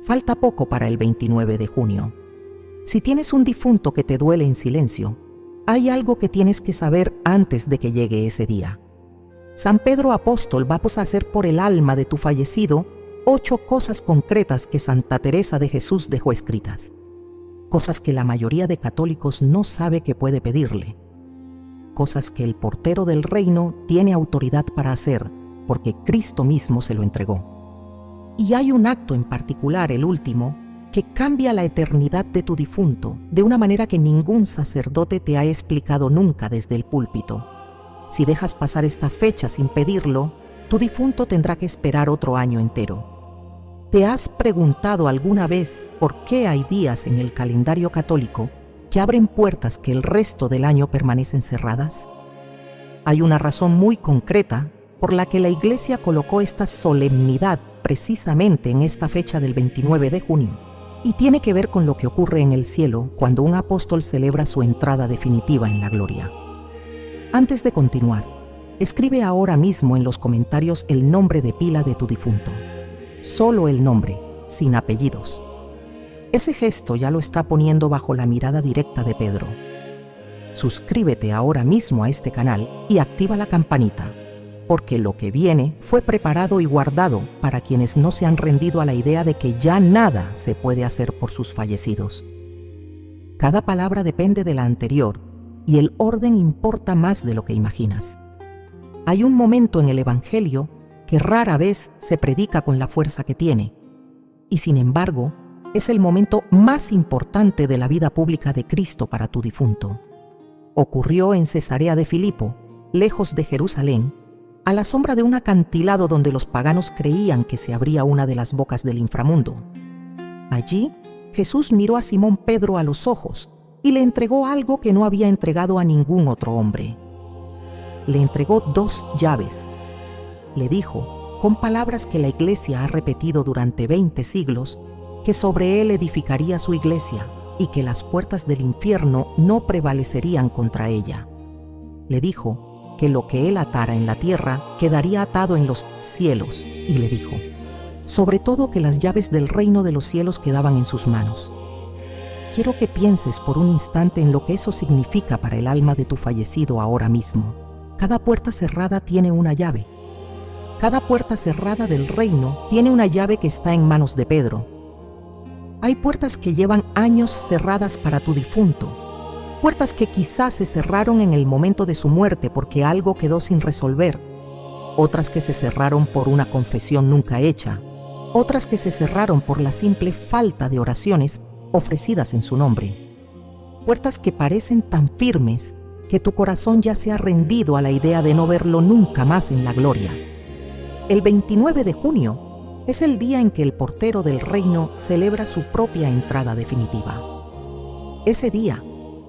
Falta poco para el 29 de junio. Si tienes un difunto que te duele en silencio, hay algo que tienes que saber antes de que llegue ese día. San Pedro Apóstol va a hacer por el alma de tu fallecido 8 cosas concretas que Santa Teresa de Jesús dejó escritas. Cosas que la mayoría de católicos no sabe que puede pedirle. Cosas que el portero del reino tiene autoridad para hacer, porque Cristo mismo se lo entregó. Y hay un acto en particular, el último, que cambia la eternidad de tu difunto de una manera que ningún sacerdote te ha explicado nunca desde el púlpito. Si dejas pasar esta fecha sin pedirlo, tu difunto tendrá que esperar otro año entero. ¿Te has preguntado alguna vez por qué hay días en el calendario católico que abren puertas que el resto del año permanecen cerradas? Hay una razón muy concreta por la que la Iglesia colocó esta solemnidad precisamente en esta fecha del 29 de junio, y tiene que ver con lo que ocurre en el cielo cuando un apóstol celebra su entrada definitiva en la gloria. Antes de continuar, escribe ahora mismo en los comentarios el nombre de pila de tu difunto. Solo el nombre, sin apellidos. Ese gesto ya lo está poniendo bajo la mirada directa de Pedro. Suscríbete ahora mismo a este canal y activa la campanita, porque lo que viene fue preparado y guardado para quienes no se han rendido a la idea de que ya nada se puede hacer por sus fallecidos. Cada palabra depende de la anterior y el orden importa más de lo que imaginas. Hay un momento en el Evangelio que rara vez se predica con la fuerza que tiene, y sin embargo es el momento más importante de la vida pública de Cristo para tu difunto. Ocurrió en Cesarea de Filipo, lejos de Jerusalén, a la sombra de un acantilado donde los paganos creían que se abría una de las bocas del inframundo. Allí, Jesús miró a Simón Pedro a los ojos y le entregó algo que no había entregado a ningún otro hombre. Le entregó 2 llaves. Le dijo, con palabras que la Iglesia ha repetido durante 20 siglos, que sobre él edificaría su Iglesia y que las puertas del infierno no prevalecerían contra ella. Le dijo que lo que él atara en la tierra quedaría atado en los cielos, y le dijo, sobre todo, que las llaves del reino de los cielos quedaban en sus manos. Quiero que pienses por un instante en lo que eso significa para el alma de tu fallecido ahora mismo. Cada puerta cerrada tiene una llave. Cada puerta cerrada del reino tiene una llave que está en manos de Pedro. Hay puertas que llevan años cerradas para tu difunto, puertas que quizás se cerraron en el momento de su muerte porque algo quedó sin resolver, otras que se cerraron por una confesión nunca hecha, otras que se cerraron por la simple falta de oraciones ofrecidas en su nombre. Puertas que parecen tan firmes que tu corazón ya se ha rendido a la idea de no verlo nunca más en la gloria. El 29 de junio es el día en que el portero del reino celebra su propia entrada definitiva. Ese día,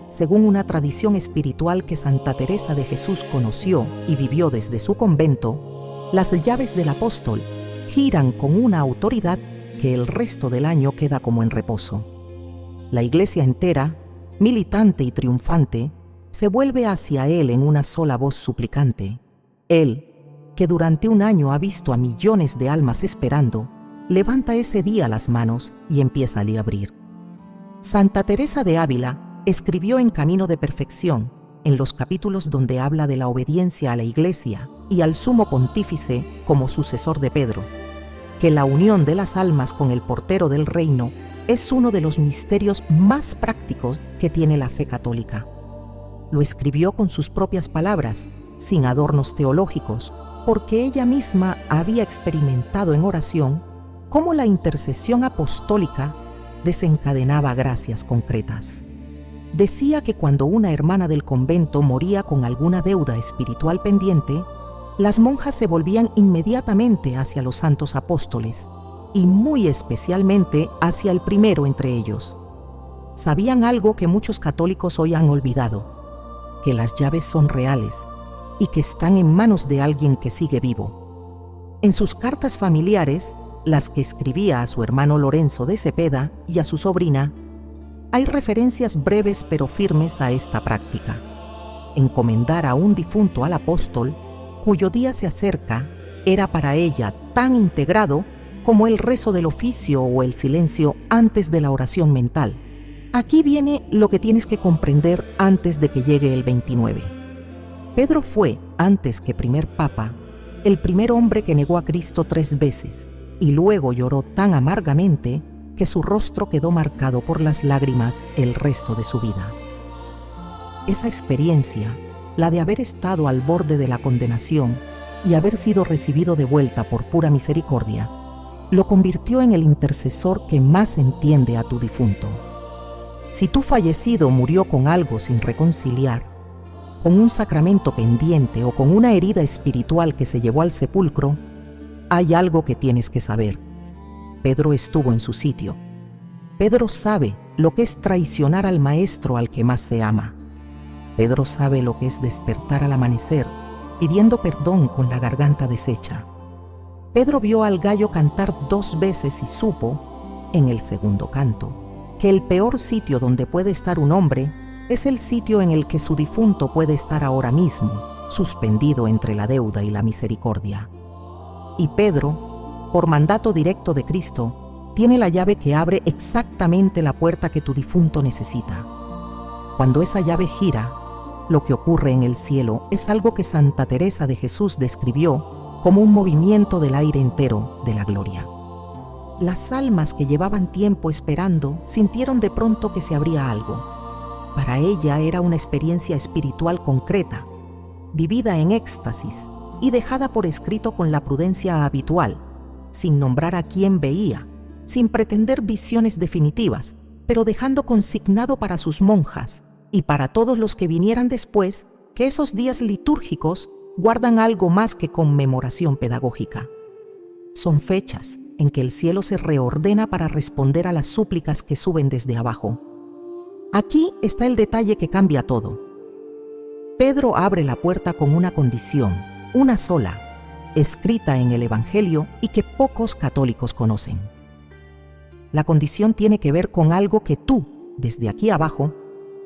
según una tradición espiritual que Santa Teresa de Jesús conoció y vivió desde su convento, las llaves del apóstol giran con una autoridad que el resto del año queda como en reposo. La Iglesia entera, militante y triunfante, se vuelve hacia él en una sola voz suplicante. Él, que durante un año ha visto a millones de almas esperando, levanta ese día las manos y empieza a abrir. Santa Teresa de Ávila escribió en Camino de Perfección, en los capítulos donde habla de la obediencia a la Iglesia y al Sumo Pontífice como sucesor de Pedro, que la unión de las almas con el portero del reino es uno de los misterios más prácticos que tiene la fe católica. Lo escribió con sus propias palabras, sin adornos teológicos, porque ella misma había experimentado en oración cómo la intercesión apostólica desencadenaba gracias concretas. Decía que cuando una hermana del convento moría con alguna deuda espiritual pendiente, las monjas se volvían inmediatamente hacia los santos apóstoles, y muy especialmente hacia el primero entre ellos. Sabían algo que muchos católicos hoy han olvidado, que las llaves son reales y que están en manos de alguien que sigue vivo. En sus cartas familiares, las que escribía a su hermano Lorenzo de Cepeda y a su sobrina, hay referencias breves pero firmes a esta práctica. Encomendar a un difunto al apóstol, cuyo día se acerca, era para ella tan integrado como el rezo del oficio o el silencio antes de la oración mental. Aquí viene lo que tienes que comprender antes de que llegue el 29. Pedro fue, antes que primer papa, el primer hombre que negó a Cristo 3 veces y luego lloró tan amargamente que su rostro quedó marcado por las lágrimas el resto de su vida. Esa experiencia, la de haber estado al borde de la condenación y haber sido recibido de vuelta por pura misericordia, lo convirtió en el intercesor que más entiende a tu difunto. Si tu fallecido murió con algo sin reconciliar, con un sacramento pendiente o con una herida espiritual que se llevó al sepulcro, hay algo que tienes que saber. Pedro estuvo en su sitio. Pedro sabe lo que es traicionar al maestro al que más se ama. Pedro sabe lo que es despertar al amanecer, pidiendo perdón con la garganta deshecha. Pedro vio al gallo cantar 2 veces y supo, en el segundo canto, que el peor sitio donde puede estar un hombre es el sitio en el que su difunto puede estar ahora mismo, suspendido entre la deuda y la misericordia. Y Pedro, por mandato directo de Cristo, tiene la llave que abre exactamente la puerta que tu difunto necesita. Cuando esa llave gira, lo que ocurre en el cielo es algo que Santa Teresa de Jesús describió como un movimiento del aire entero de la gloria. Las almas que llevaban tiempo esperando sintieron de pronto que se abría algo. Para ella era una experiencia espiritual concreta, vivida en éxtasis y dejada por escrito con la prudencia habitual, sin nombrar a quién veía, sin pretender visiones definitivas, pero dejando consignado para sus monjas y para todos los que vinieran después que esos días litúrgicos guardan algo más que conmemoración pedagógica. Son fechas en que el cielo se reordena para responder a las súplicas que suben desde abajo. Aquí está el detalle que cambia todo. Pedro abre la puerta con una condición, una sola, escrita en el Evangelio y que pocos católicos conocen. La condición tiene que ver con algo que tú, desde aquí abajo,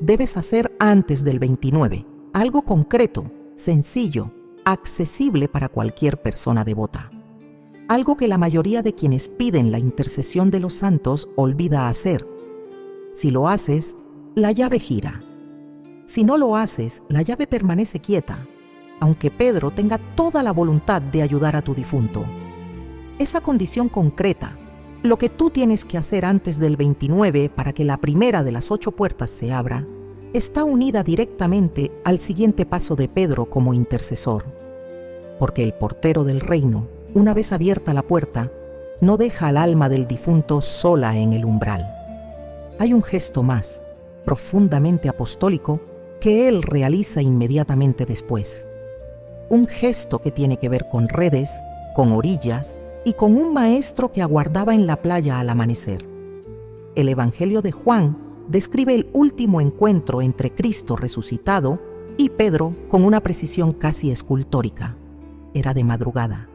debes hacer antes del 29, algo concreto, sencillo, accesible para cualquier persona devota. Algo que la mayoría de quienes piden la intercesión de los santos olvida hacer. Si lo haces, la llave gira. Si no lo haces, la llave permanece quieta, aunque Pedro tenga toda la voluntad de ayudar a tu difunto. Esa condición concreta, lo que tú tienes que hacer antes del 29 para que la primera de las 8 puertas se abra, está unida directamente al siguiente paso de Pedro como intercesor. Porque el portero del reino, una vez abierta la puerta, no deja al alma del difunto sola en el umbral. Hay un gesto más, profundamente apostólico, que él realiza inmediatamente después. Un gesto que tiene que ver con redes, con orillas y con un maestro que aguardaba en la playa al amanecer. El Evangelio de Juan describe el último encuentro entre Cristo resucitado y Pedro con una precisión casi escultórica. Era de madrugada.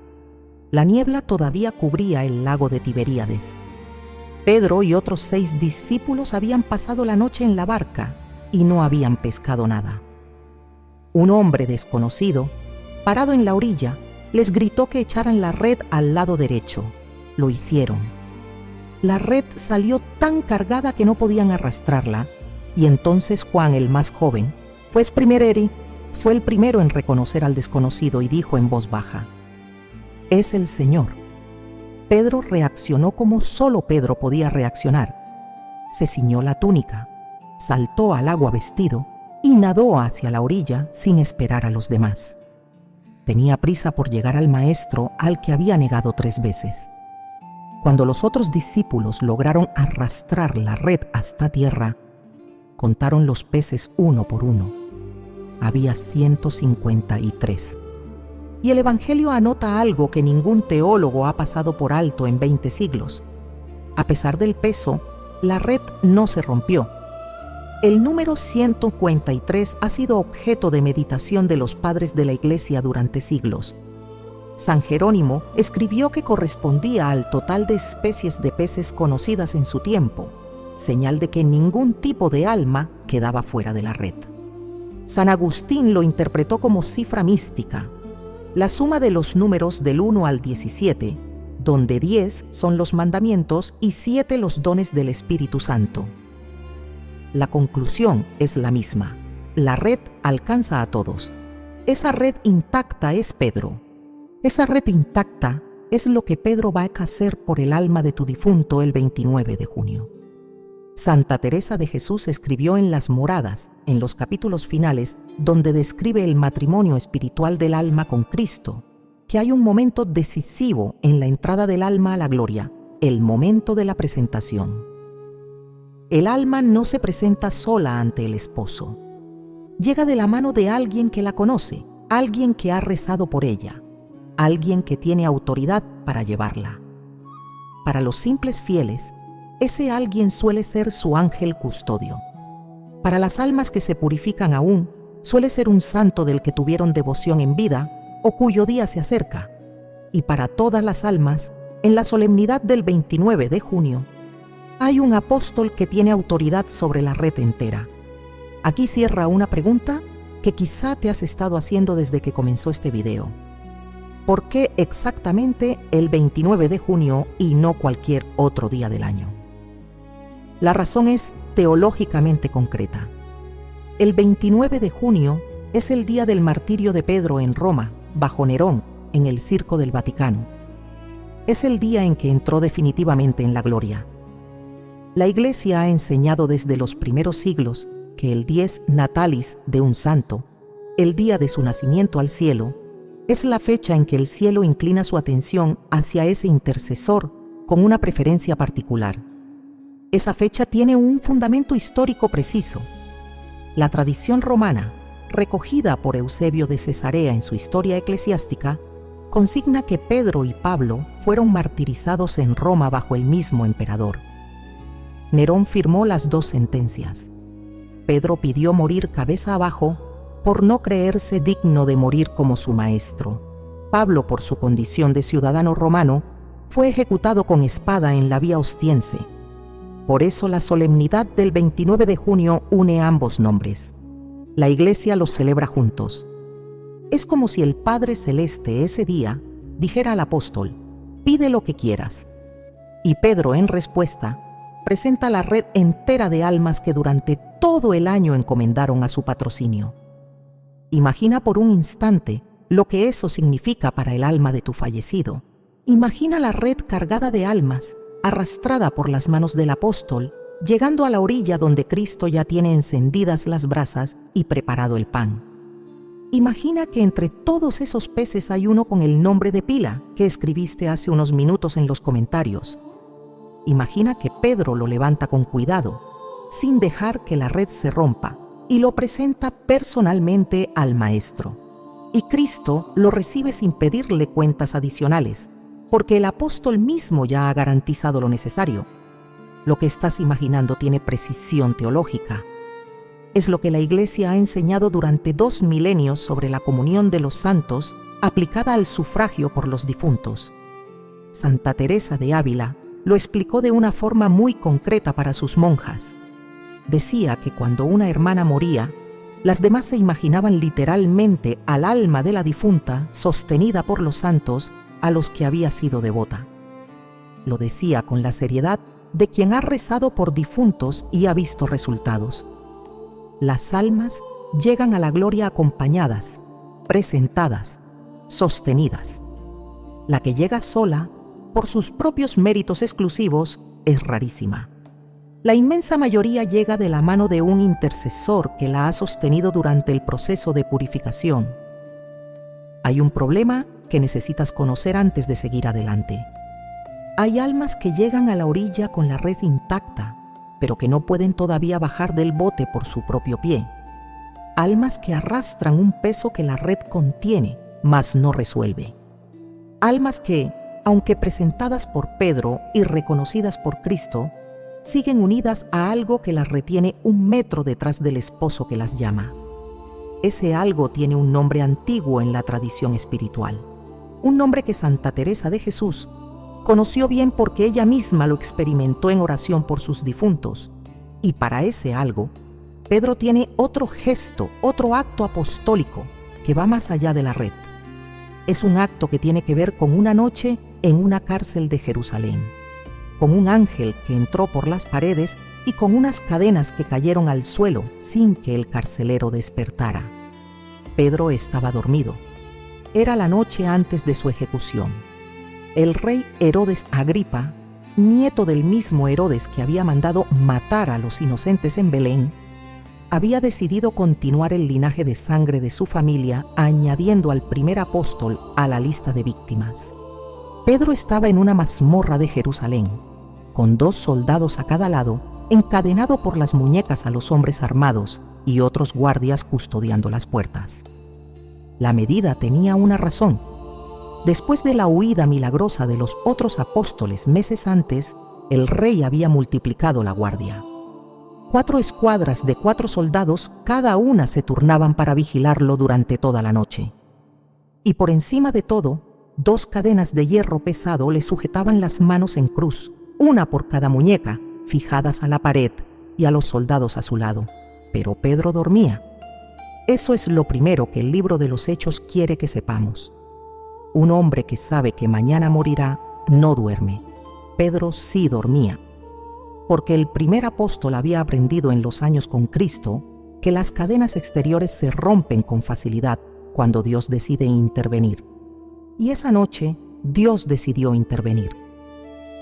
La niebla todavía cubría el lago de Tiberíades. Pedro y otros 6 discípulos habían pasado la noche en la barca y no habían pescado nada. Un hombre desconocido, parado en la orilla, les gritó que echaran la red al lado derecho. Lo hicieron. La red salió tan cargada que no podían arrastrarla, y entonces Juan, el más joven, fue el primero en reconocer al desconocido y dijo en voz baja: «Es el Señor». Pedro reaccionó como solo Pedro podía reaccionar. Se ciñó la túnica, saltó al agua vestido y nadó hacia la orilla sin esperar a los demás. Tenía prisa por llegar al maestro al que había negado 3 veces. Cuando los otros discípulos lograron arrastrar la red hasta tierra, contaron los peces uno por uno. Había 153. Y el Evangelio anota algo que ningún teólogo ha pasado por alto en 20 siglos. A pesar del peso, la red no se rompió. El número 153 ha sido objeto de meditación de los padres de la Iglesia durante siglos. San Jerónimo escribió que correspondía al total de especies de peces conocidas en su tiempo, señal de que ningún tipo de alma quedaba fuera de la red. San Agustín lo interpretó como cifra mística. la suma de los números del 1 al 17, donde 10 son los mandamientos y 7 los dones del Espíritu Santo. La conclusión es la misma. La red alcanza a todos. Esa red intacta es Pedro. Esa red intacta es lo que Pedro va a hacer por el alma de tu difunto el 29 de junio. Santa Teresa de Jesús escribió en Las Moradas, en los capítulos finales, donde describe el matrimonio espiritual del alma con Cristo, que hay un momento decisivo en la entrada del alma a la gloria, el momento de la presentación. El alma no se presenta sola ante el esposo. Llega de la mano de alguien que la conoce, alguien que ha rezado por ella, alguien que tiene autoridad para llevarla. Para los simples fieles, ese alguien suele ser su ángel custodio. Para las almas que se purifican aún, suele ser un santo del que tuvieron devoción en vida o cuyo día se acerca. Y para todas las almas, en la solemnidad del 29 de junio, hay un apóstol que tiene autoridad sobre la red entera. Aquí cierra una pregunta que quizá te has estado haciendo desde que comenzó este video. ¿Por qué exactamente el 29 de junio y no cualquier otro día del año? La razón es teológicamente concreta. El 29 de junio es el día del martirio de Pedro en Roma, bajo Nerón, en el Circo del Vaticano. Es el día en que entró definitivamente en la gloria. La Iglesia ha enseñado desde los primeros siglos que el dies natalis de un santo, el día de su nacimiento al cielo, es la fecha en que el cielo inclina su atención hacia ese intercesor con una preferencia particular. Esa fecha tiene un fundamento histórico preciso. La tradición romana, recogida por Eusebio de Cesarea en su Historia Eclesiástica, consigna que Pedro y Pablo fueron martirizados en Roma bajo el mismo emperador. Nerón firmó las dos sentencias. Pedro pidió morir cabeza abajo por no creerse digno de morir como su maestro. Pablo, por su condición de ciudadano romano, fue ejecutado con espada en la Vía Ostiense. Por eso la solemnidad del 29 de junio une ambos nombres. La Iglesia los celebra juntos. Es como si el Padre Celeste ese día dijera al apóstol: pide lo que quieras. Y Pedro, en respuesta, presenta la red entera de almas que durante todo el año encomendaron a su patrocinio. Imagina por un instante lo que eso significa para el alma de tu fallecido. Imagina la red cargada de almas, arrastrada por las manos del apóstol, llegando a la orilla donde Cristo ya tiene encendidas las brasas y preparado el pan. Imagina que entre todos esos peces hay uno con el nombre de pila que escribiste hace unos minutos en los comentarios. Imagina que Pedro lo levanta con cuidado, sin dejar que la red se rompa, y lo presenta personalmente al Maestro. Y Cristo lo recibe sin pedirle cuentas adicionales, porque el apóstol mismo ya ha garantizado lo necesario. Lo que estás imaginando tiene precisión teológica. Es lo que la Iglesia ha enseñado durante 2 milenios sobre la comunión de los santos aplicada al sufragio por los difuntos. Santa Teresa de Ávila lo explicó de una forma muy concreta para sus monjas. Decía que cuando una hermana moría, las demás se imaginaban literalmente al alma de la difunta sostenida por los santos a los que había sido devota. Lo decía con la seriedad de quien ha rezado por difuntos y ha visto resultados. Las almas llegan a la gloria acompañadas, presentadas, sostenidas. La que llega sola, por sus propios méritos exclusivos, es rarísima. La inmensa mayoría llega de la mano de un intercesor que la ha sostenido durante el proceso de purificación. Hay un problema que necesitas conocer antes de seguir adelante. Hay almas que llegan a la orilla con la red intacta, pero que no pueden todavía bajar del bote por su propio pie. Almas que arrastran un peso que la red contiene, mas no resuelve. Almas que, aunque presentadas por Pedro y reconocidas por Cristo, siguen unidas a algo que las retiene 1 metro detrás del esposo que las llama. Ese algo tiene un nombre antiguo en la tradición espiritual, un nombre que Santa Teresa de Jesús conoció bien porque ella misma lo experimentó en oración por sus difuntos, y para ese algo, Pedro tiene otro gesto, otro acto apostólico que va más allá de la red. es un acto que tiene que ver con una noche en una cárcel de Jerusalén, con un ángel que entró por las paredes y con unas cadenas que cayeron al suelo sin que el carcelero despertara. Pedro estaba dormido. Era la noche antes de su ejecución. El rey Herodes Agripa, nieto del mismo Herodes que había mandado matar a los inocentes en Belén, había decidido continuar el linaje de sangre de su familia, añadiendo al primer apóstol a la lista de víctimas. Pedro estaba en una mazmorra de Jerusalén, con 2 soldados a cada lado, encadenado por las muñecas a los hombres armados y otros guardias custodiando las puertas. La medida tenía una razón. Después de la huida milagrosa de los otros apóstoles meses antes, el rey había multiplicado la guardia. 4 escuadras de 4 soldados, cada una se turnaban para vigilarlo durante toda la noche. Y por encima de todo, 2 cadenas de hierro pesado le sujetaban las manos en cruz, una por cada muñeca, fijadas a la pared y a los soldados a su lado. Pero Pedro dormía. Eso es lo primero que el libro de los Hechos quiere que sepamos. Un hombre que sabe que mañana morirá no duerme. Pedro sí dormía, porque el primer apóstol había aprendido en los años con Cristo que las cadenas exteriores se rompen con facilidad cuando Dios decide intervenir. Y esa noche Dios decidió intervenir.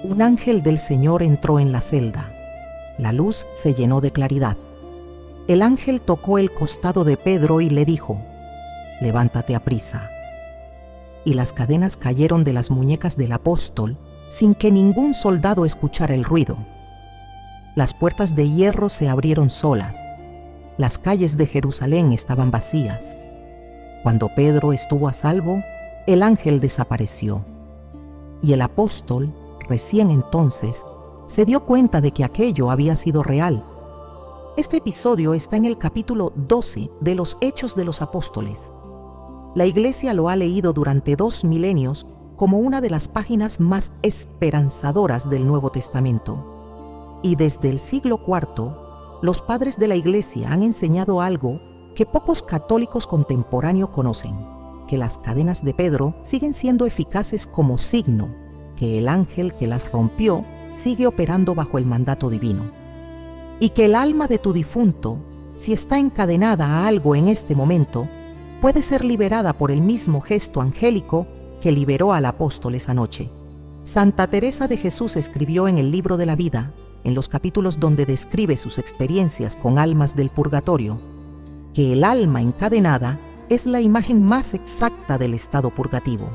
Un ángel del Señor entró en la celda. La luz se llenó de claridad. El ángel tocó el costado de Pedro y le dijo: «Levántate aprisa». Y las cadenas cayeron de las muñecas del apóstol sin que ningún soldado escuchara el ruido. Las puertas de hierro se abrieron solas. Las calles de Jerusalén estaban vacías. Cuando Pedro estuvo a salvo, el ángel desapareció. Y el apóstol, recién entonces, se dio cuenta de que aquello había sido real. Este episodio está en el capítulo 12 de los Hechos de los Apóstoles. La Iglesia lo ha leído durante 2 milenios como una de las páginas más esperanzadoras del Nuevo Testamento. Y desde el siglo IV, los padres de la Iglesia han enseñado algo que pocos católicos contemporáneos conocen, que las cadenas de Pedro siguen siendo eficaces como signo que el ángel que las rompió sigue operando bajo el mandato divino, y que el alma de tu difunto, si está encadenada a algo en este momento, puede ser liberada por el mismo gesto angélico que liberó al apóstol esa noche. Santa Teresa de Jesús escribió en el Libro de la Vida, en los capítulos donde describe sus experiencias con almas del purgatorio, que el alma encadenada es la imagen más exacta del estado purgativo.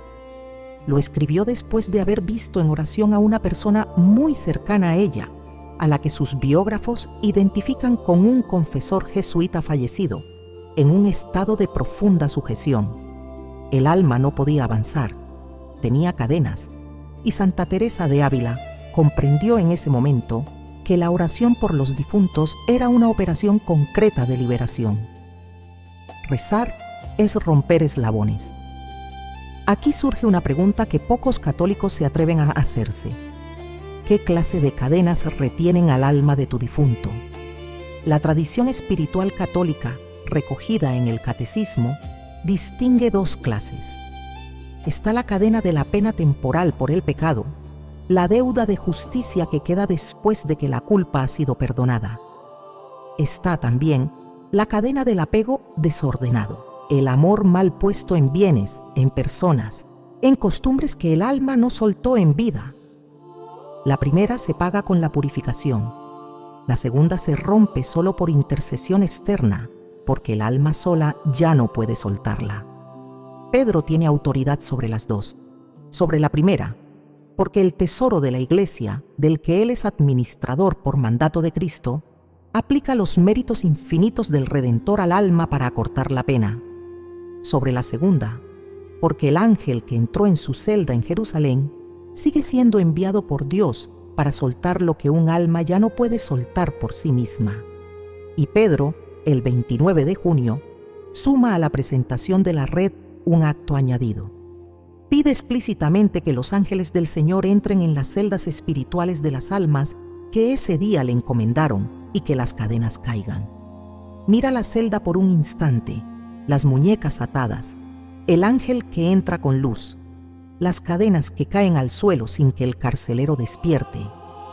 Lo escribió después de haber visto en oración a una persona muy cercana a ella, a la que sus biógrafos identifican con un confesor jesuita fallecido, en un estado de profunda sujeción. El alma no podía avanzar, tenía cadenas, y Santa Teresa de Ávila comprendió en ese momento que la oración por los difuntos era una operación concreta de liberación. Rezar es romper eslabones. Aquí surge una pregunta que pocos católicos se atreven a hacerse. ¿Qué clase de cadenas retienen al alma de tu difunto? La tradición espiritual católica, recogida en el Catecismo, distingue 2 clases. Está la cadena de la pena temporal por el pecado, la deuda de justicia que queda después de que la culpa ha sido perdonada. Está también la cadena del apego desordenado, el amor mal puesto en bienes, en personas, en costumbres que el alma no soltó en vida. La primera se paga con la purificación, la segunda se rompe solo por intercesión externa, porque el alma sola ya no puede soltarla. Pedro tiene autoridad sobre las 2. Sobre la primera, porque el tesoro de la Iglesia, del que él es administrador por mandato de Cristo, aplica los méritos infinitos del Redentor al alma para acortar la pena. Sobre la segunda, porque el ángel que entró en su celda en Jerusalén sigue siendo enviado por Dios para soltar lo que un alma ya no puede soltar por sí misma. Y Pedro, el 29 de junio, suma a la presentación de la red un acto añadido. Pide explícitamente que los ángeles del Señor entren en las celdas espirituales de las almas que ese día le encomendaron y que las cadenas caigan. Mira la celda por un instante, las muñecas atadas, el ángel que entra con luz, las cadenas que caen al suelo sin que el carcelero despierte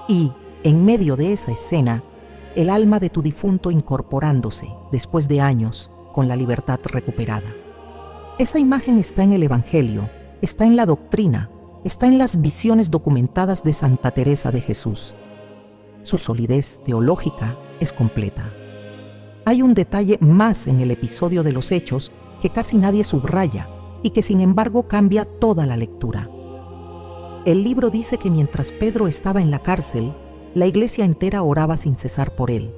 y, en medio de esa escena, el alma de tu difunto incorporándose, después de años, con la libertad recuperada. Esa imagen está en el Evangelio, está en la doctrina, está en las visiones documentadas de Santa Teresa de Jesús. Su solidez teológica es completa. Hay un detalle más en el episodio de los Hechos que casi nadie subraya y que sin embargo cambia toda la lectura. El libro dice que mientras Pedro estaba en la cárcel, la iglesia entera oraba sin cesar por él.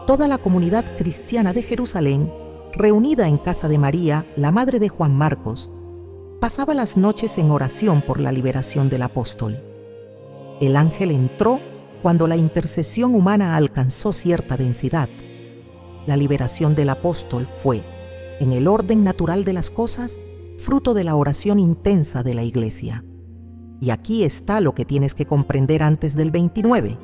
Toda la comunidad cristiana de Jerusalén, reunida en casa de María, la madre de Juan Marcos, pasaba las noches en oración por la liberación del apóstol. El ángel entró cuando la intercesión humana alcanzó cierta densidad. La liberación del apóstol fue, en el orden natural de las cosas, fruto de la oración intensa de la iglesia. Y aquí está lo que tienes que comprender antes del 29.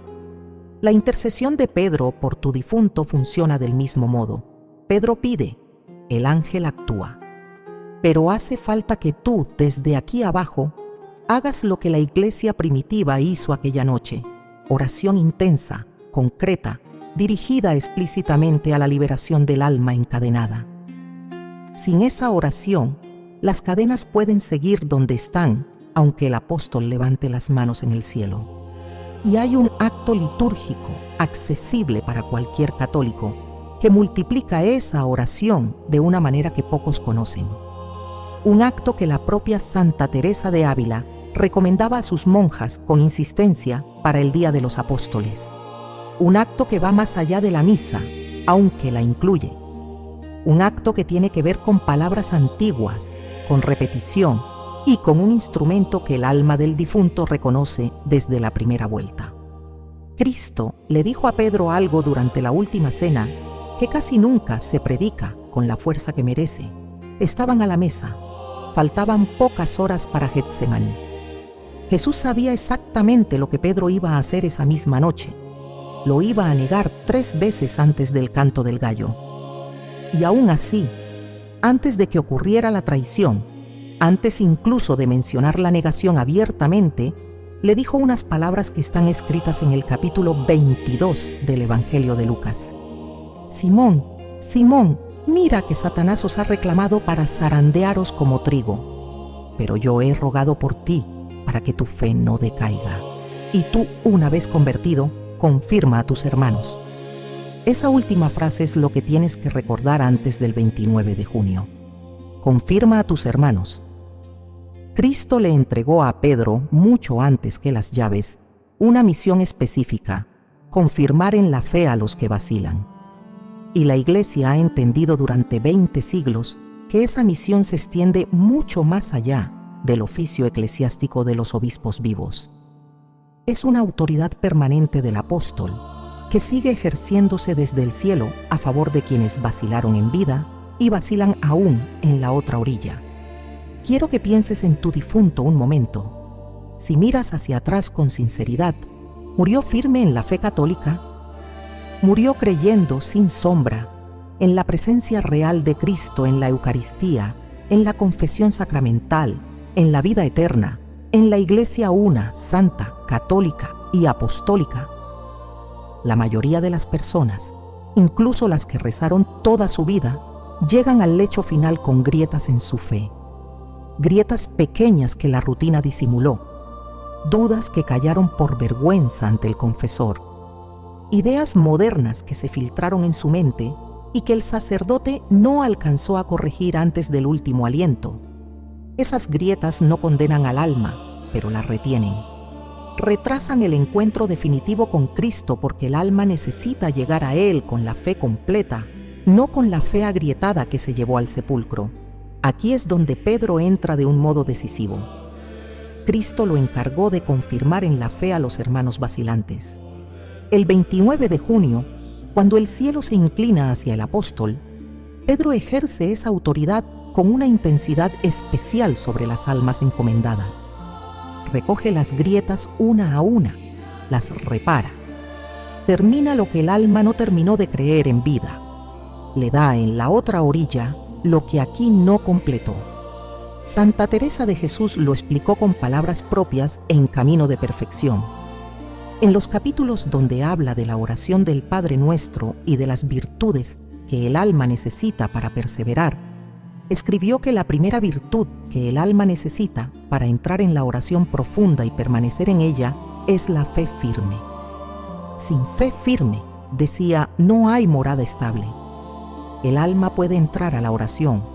La intercesión de Pedro por tu difunto funciona del mismo modo. Pedro pide, el ángel actúa. Pero hace falta que tú, desde aquí abajo, hagas lo que la iglesia primitiva hizo aquella noche. Oración intensa, concreta, dirigida explícitamente a la liberación del alma encadenada. Sin esa oración, las cadenas pueden seguir donde están, aunque el apóstol levante las manos en el cielo. Y hay un acto litúrgico accesible para cualquier católico que multiplica esa oración de una manera que pocos conocen. Un acto que la propia Santa Teresa de Ávila recomendaba a sus monjas con insistencia para el Día de los Apóstoles. Un acto que va más allá de la misa, aunque la incluye. Un acto que tiene que ver con palabras antiguas, con repetición y con un instrumento que el alma del difunto reconoce desde la primera vuelta. Cristo le dijo a Pedro algo durante la última cena que casi nunca se predica con la fuerza que merece. Estaban a la mesa, faltaban pocas horas para Getsemaní. Jesús sabía exactamente lo que Pedro iba a hacer esa misma noche. Lo iba a negar 3 veces antes del canto del gallo. Y aún así, antes de que ocurriera la traición, antes incluso de mencionar la negación abiertamente, le dijo unas palabras que están escritas en el capítulo 22 del Evangelio de Lucas. Simón, Simón, mira que Satanás os ha reclamado para zarandearos como trigo, pero yo he rogado por ti para que tu fe no decaiga. Y tú, una vez convertido, confirma a tus hermanos. Esa última frase es lo que tienes que recordar antes del 29 de junio. Confirma a tus hermanos. Cristo le entregó a Pedro, mucho antes que las llaves, una misión específica: confirmar en la fe a los que vacilan. Y la Iglesia ha entendido durante 20 siglos que esa misión se extiende mucho más allá del oficio eclesiástico de los obispos vivos. Es una autoridad permanente del apóstol que sigue ejerciéndose desde el cielo a favor de quienes vacilaron en vida y vacilan aún en la otra orilla. Quiero que pienses en tu difunto un momento. Si miras hacia atrás con sinceridad, ¿murió firme en la fe católica? ¿Murió creyendo sin sombra en la presencia real de Cristo en la Eucaristía, en la confesión sacramental, en la vida eterna, en la Iglesia una, santa, católica y apostólica? La mayoría de las personas, incluso las que rezaron toda su vida, llegan al lecho final con grietas en su fe. Grietas pequeñas que la rutina disimuló, dudas que callaron por vergüenza ante el confesor, ideas modernas que se filtraron en su mente y que el sacerdote no alcanzó a corregir antes del último aliento. Esas grietas no condenan al alma, pero la retienen. Retrasan el encuentro definitivo con Cristo porque el alma necesita llegar a Él con la fe completa, no con la fe agrietada que se llevó al sepulcro. Aquí es donde Pedro entra de un modo decisivo. Cristo lo encargó de confirmar en la fe a los hermanos vacilantes. El 29 de junio, cuando el cielo se inclina hacia el apóstol, Pedro ejerce esa autoridad con una intensidad especial sobre las almas encomendadas. Recoge las grietas una a una, las repara. Termina lo que el alma no terminó de creer en vida. Le da en la otra orilla lo que aquí no completó. Santa Teresa de Jesús lo explicó con palabras propias en Camino de Perfección. En los capítulos donde habla de la oración del Padre Nuestro y de las virtudes que el alma necesita para perseverar, escribió que la primera virtud que el alma necesita para entrar en la oración profunda y permanecer en ella es la fe firme. Sin fe firme, decía, no hay morada estable. El alma puede entrar a la oración,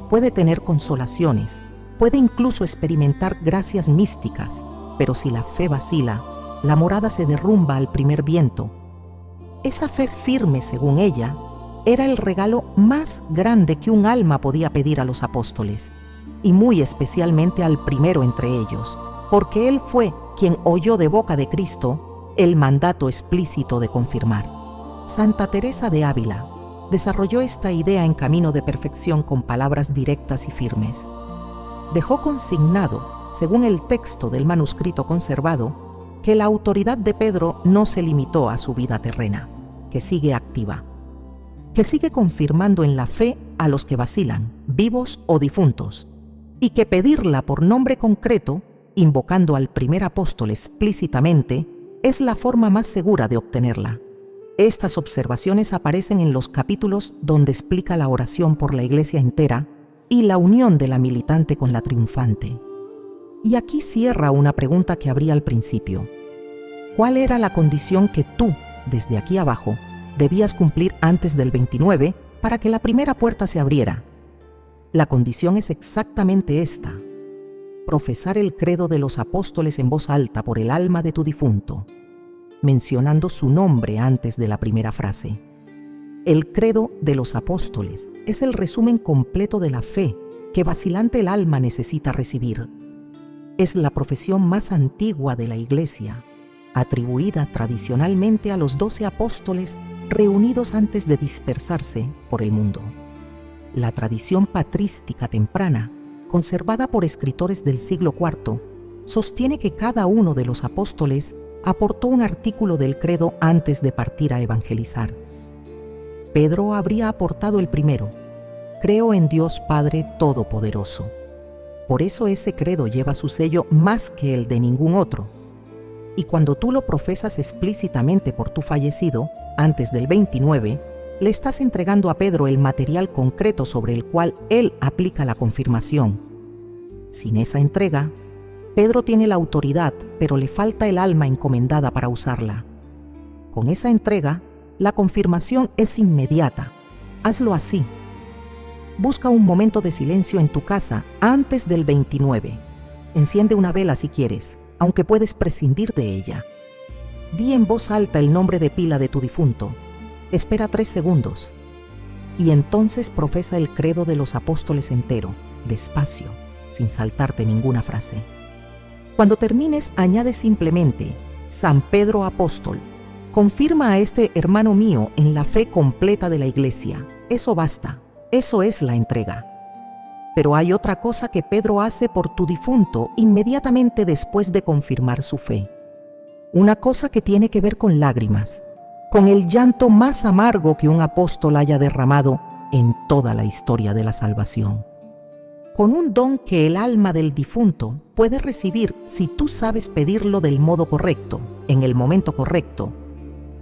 puede tener consolaciones, puede incluso experimentar gracias místicas, pero si la fe vacila, la morada se derrumba al primer viento. Esa fe firme, según ella, era el regalo más grande que un alma podía pedir a los apóstoles, y muy especialmente al primero entre ellos, porque él fue quien oyó de boca de Cristo el mandato explícito de confirmar. Santa Teresa de Ávila desarrolló esta idea en Camino de Perfección con palabras directas y firmes. Dejó consignado, según el texto del manuscrito conservado, que la autoridad de Pedro no se limitó a su vida terrena, que sigue activa, que sigue confirmando en la fe a los que vacilan, vivos o difuntos, y que pedirla por nombre concreto, invocando al primer apóstol explícitamente, es la forma más segura de obtenerla. Estas observaciones aparecen en los capítulos donde explica la oración por la Iglesia entera y la unión de la militante con la triunfante. Y aquí cierra una pregunta que abría al principio. ¿Cuál era la condición que tú, desde aquí abajo, debías cumplir antes del 29 para que la primera puerta se abriera? La condición es exactamente esta: profesar el credo de los apóstoles en voz alta por el alma de tu difunto, mencionando su nombre antes de la primera frase. El credo de los apóstoles es el resumen completo de la fe que vacilante el alma necesita recibir. Es la profesión más antigua de la Iglesia, atribuida tradicionalmente a los 12 apóstoles reunidos antes de dispersarse por el mundo. La tradición patrística temprana, conservada por escritores del siglo IV, sostiene que cada uno de los apóstoles aportó un artículo del credo antes de partir a evangelizar. Pedro habría aportado el primero: creo en Dios Padre Todopoderoso. Por eso ese credo lleva su sello más que el de ningún otro. Y cuando tú lo profesas explícitamente por tu fallecido, antes del 29, le estás entregando a Pedro el material concreto sobre el cual él aplica la confirmación. Sin esa entrega, Pedro tiene la autoridad, pero le falta el alma encomendada para usarla. Con esa entrega, la confirmación es inmediata. Hazlo así. Busca un momento de silencio en tu casa antes del 29. Enciende una vela si quieres, aunque puedes prescindir de ella. Di en voz alta el nombre de pila de tu difunto. Espera 3 segundos. Y entonces profesa el credo de los apóstoles entero, despacio, sin saltarte ninguna frase. Cuando termines, añade simplemente: San Pedro Apóstol, confirma a este hermano mío en la fe completa de la Iglesia. Eso basta, eso es la entrega. Pero hay otra cosa que Pedro hace por tu difunto inmediatamente después de confirmar su fe. Una cosa que tiene que ver con lágrimas, con el llanto más amargo que un apóstol haya derramado en toda la historia de la salvación. Con un don que el alma del difunto puede recibir si tú sabes pedirlo del modo correcto, en el momento correcto,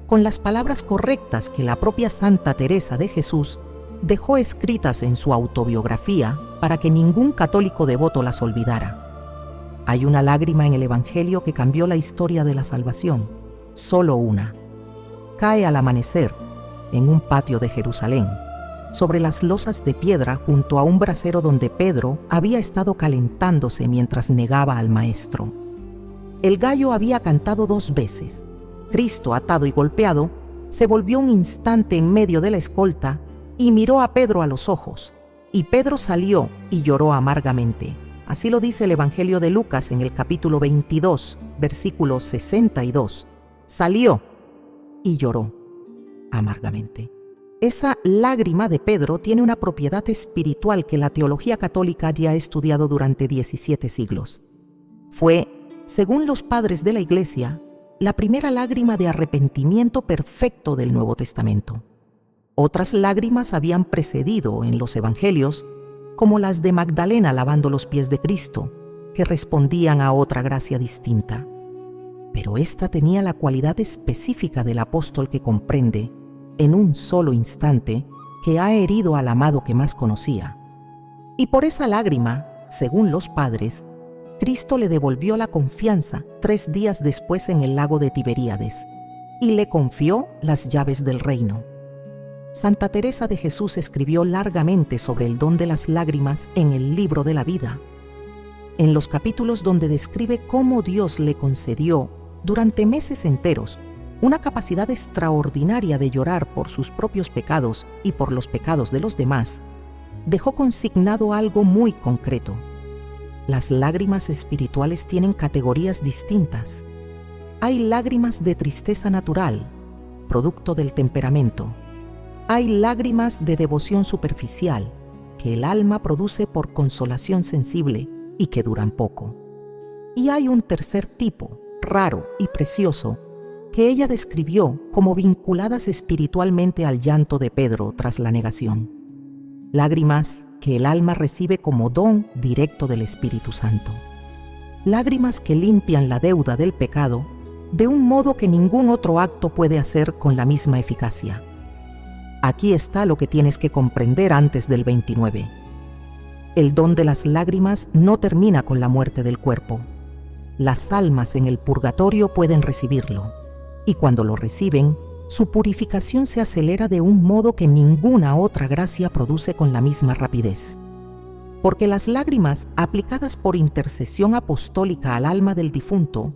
con las palabras correctas que la propia Santa Teresa de Jesús dejó escritas en su autobiografía para que ningún católico devoto las olvidara. Hay una lágrima en el Evangelio que cambió la historia de la salvación, solo una. Cae al amanecer en un patio de Jerusalén, sobre las losas de piedra junto a un brasero donde Pedro había estado calentándose mientras negaba al Maestro. El gallo había cantado 2 veces. Cristo, atado y golpeado, se volvió un instante en medio de la escolta y miró a Pedro a los ojos, y Pedro salió y lloró amargamente. Así lo dice el Evangelio de Lucas en el capítulo 22, versículo 62. Salió y lloró amargamente. Esa lágrima de Pedro tiene una propiedad espiritual que la teología católica ya ha estudiado durante 17 siglos. Fue, según los padres de la Iglesia, la primera lágrima de arrepentimiento perfecto del Nuevo Testamento. Otras lágrimas habían precedido en los Evangelios, como las de Magdalena lavando los pies de Cristo, que respondían a otra gracia distinta. Pero esta tenía la cualidad específica del apóstol que comprende, en un solo instante, que ha herido al amado que más conocía. Y por esa lágrima, según los padres, Cristo le devolvió la confianza 3 días después en el lago de Tiberíades y le confió las llaves del reino. Santa Teresa de Jesús escribió largamente sobre el don de las lágrimas en el Libro de la Vida, en los capítulos donde describe cómo Dios le concedió, durante meses enteros, una capacidad extraordinaria de llorar por sus propios pecados y por los pecados de los demás. Dejó consignado algo muy concreto. Las lágrimas espirituales tienen categorías distintas. Hay lágrimas de tristeza natural, producto del temperamento. Hay lágrimas de devoción superficial, que el alma produce por consolación sensible y que duran poco. Y hay un tercer tipo, raro y precioso, que ella describió como vinculadas espiritualmente al llanto de Pedro tras la negación. Lágrimas que el alma recibe como don directo del Espíritu Santo. Lágrimas que limpian la deuda del pecado de un modo que ningún otro acto puede hacer con la misma eficacia. Aquí está lo que tienes que comprender antes del 29. El don de las lágrimas no termina con la muerte del cuerpo. Las almas en el purgatorio pueden recibirlo, y cuando lo reciben, su purificación se acelera de un modo que ninguna otra gracia produce con la misma rapidez. Porque las lágrimas aplicadas por intercesión apostólica al alma del difunto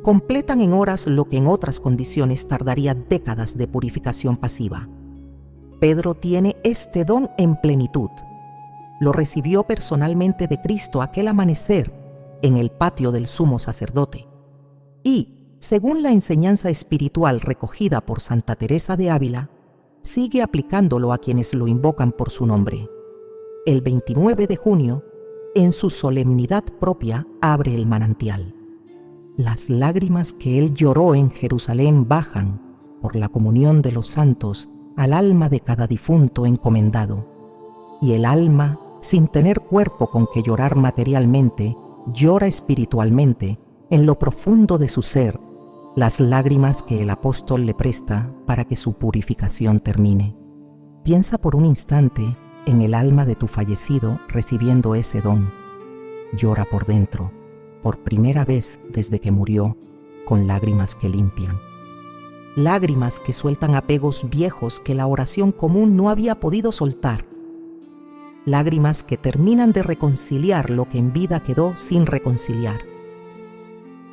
completan en horas lo que en otras condiciones tardaría décadas de purificación pasiva. Pedro tiene este don en plenitud. Lo recibió personalmente de Cristo aquel amanecer en el patio del sumo sacerdote. Y, según la enseñanza espiritual recogida por Santa Teresa de Ávila, sigue aplicándolo a quienes lo invocan por su nombre. El 29 de junio, en su solemnidad propia, abre el manantial. Las lágrimas que él lloró en Jerusalén bajan, por la comunión de los santos, al alma de cada difunto encomendado. Y el alma, sin tener cuerpo con que llorar materialmente, llora espiritualmente, en lo profundo de su ser, las lágrimas que el apóstol le presta para que su purificación termine. Piensa por un instante en el alma de tu fallecido recibiendo ese don. Llora por dentro, por primera vez desde que murió, con lágrimas que limpian. Lágrimas que sueltan apegos viejos que la oración común no había podido soltar. Lágrimas que terminan de reconciliar lo que en vida quedó sin reconciliar.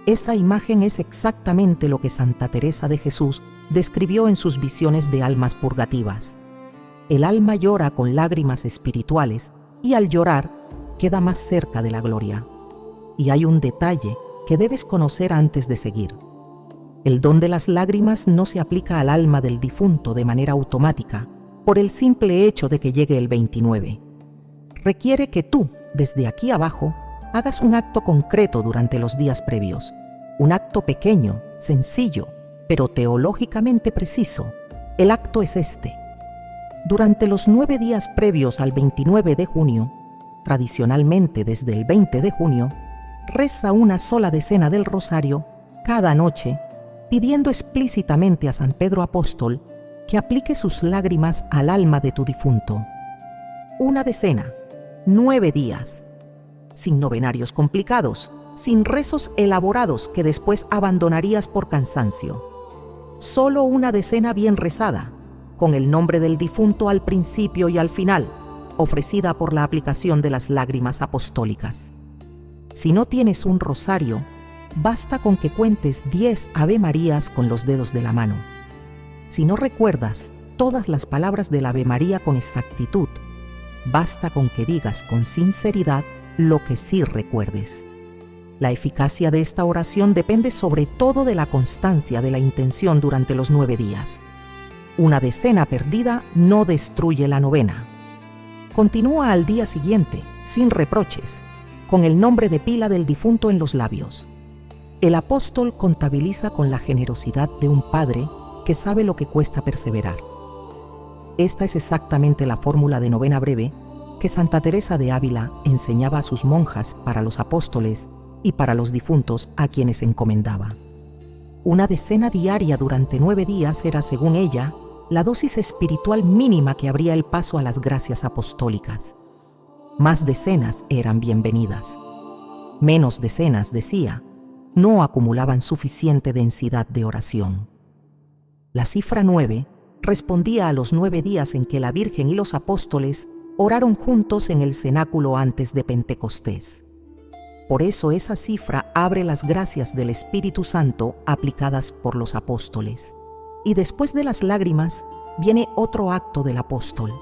Esa imagen es exactamente lo que Santa Teresa de Jesús describió en sus visiones de almas purgativas. El alma llora con lágrimas espirituales y al llorar queda más cerca de la gloria. Y hay un detalle que debes conocer antes de seguir. El don de las lágrimas no se aplica al alma del difunto de manera automática por el simple hecho de que llegue el 29. Requiere que tú, desde aquí abajo, hagas un acto concreto durante los días previos. Un acto pequeño, sencillo, pero teológicamente preciso. El acto es este. Durante los 9 días previos al 29 de junio, tradicionalmente desde el 20 de junio, reza una sola decena del rosario cada noche, pidiendo explícitamente a San Pedro Apóstol que aplique sus lágrimas al alma de tu difunto. Una decena, 9 días, sin novenarios complicados, sin rezos elaborados que después abandonarías por cansancio. Solo una decena bien rezada, con el nombre del difunto al principio y al final, ofrecida por la aplicación de las lágrimas apostólicas. Si no tienes un rosario, basta con que cuentes 10 Ave Marías con los dedos de la mano. Si no recuerdas todas las palabras del Ave María con exactitud, basta con que digas con sinceridad lo que sí recuerdes. La eficacia de esta oración depende sobre todo de la constancia de la intención durante los 9 días. Una decena perdida no destruye la novena. Continúa al día siguiente, sin reproches, con el nombre de pila del difunto en los labios. El apóstol contabiliza con la generosidad de un padre que sabe lo que cuesta perseverar. Esta es exactamente la fórmula de novena breve que Santa Teresa de Ávila enseñaba a sus monjas para los apóstoles y para los difuntos a quienes encomendaba. Una decena diaria durante 9 días era, según ella, la dosis espiritual mínima que abría el paso a las gracias apostólicas. Más decenas eran bienvenidas. Menos decenas, decía, no acumulaban suficiente densidad de oración. La cifra 9 respondía a los 9 días en que la Virgen y los apóstoles oraron juntos en el cenáculo antes de Pentecostés. Por eso esa cifra abre las gracias del Espíritu Santo aplicadas por los apóstoles. Y después de las lágrimas viene otro acto del apóstol.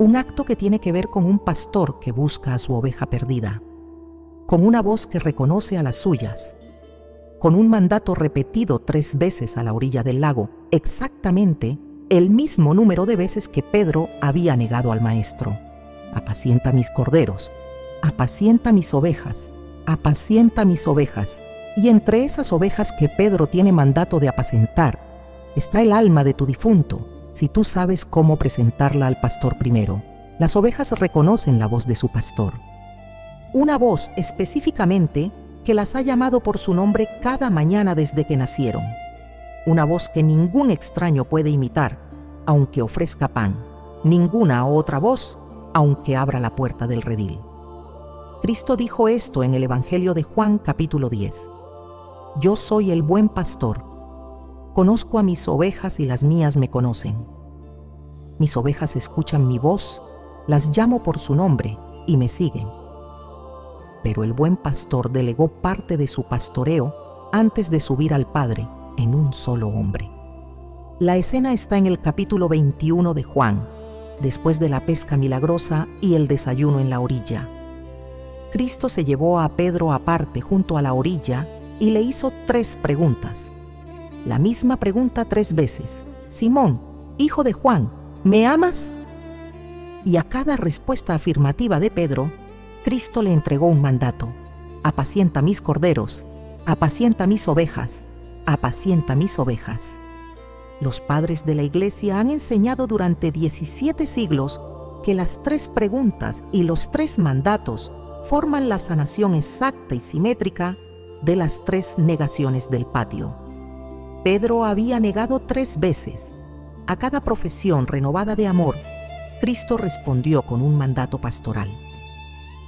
Un acto que tiene que ver con un pastor que busca a su oveja perdida, con una voz que reconoce a las suyas, con un mandato repetido 3 veces a la orilla del lago, exactamente el mismo número de veces que Pedro había negado al Maestro. Apacienta mis corderos, apacienta mis ovejas, apacienta mis ovejas. Y entre esas ovejas que Pedro tiene mandato de apacentar, está el alma de tu difunto, si tú sabes cómo presentarla al pastor primero. Las ovejas reconocen la voz de su pastor. Una voz específicamente que las ha llamado por su nombre cada mañana desde que nacieron. Una voz que ningún extraño puede imitar, aunque ofrezca pan. Ninguna otra voz, aunque abra la puerta del redil. Cristo dijo esto en el Evangelio de Juan, capítulo 10. Yo soy el buen pastor. Conozco a mis ovejas y las mías me conocen. Mis ovejas escuchan mi voz, las llamo por su nombre y me siguen. Pero el buen pastor delegó parte de su pastoreo antes de subir al Padre en un solo hombre. La escena está en el capítulo 21 de Juan, después de la pesca milagrosa y el desayuno en la orilla. Cristo se llevó a Pedro aparte junto a la orilla y le hizo 3 preguntas. La misma pregunta 3 veces. Simón, hijo de Juan, ¿me amas? Y a cada respuesta afirmativa de Pedro, Cristo le entregó un mandato. Apacienta mis corderos, apacienta mis ovejas, apacienta mis ovejas. Los padres de la Iglesia han enseñado durante 17 siglos que las 3 preguntas y los 3 mandatos forman la sanación exacta y simétrica de las 3 negaciones del patio. Pedro había negado 3 veces. A cada profesión renovada de amor, Cristo respondió con un mandato pastoral.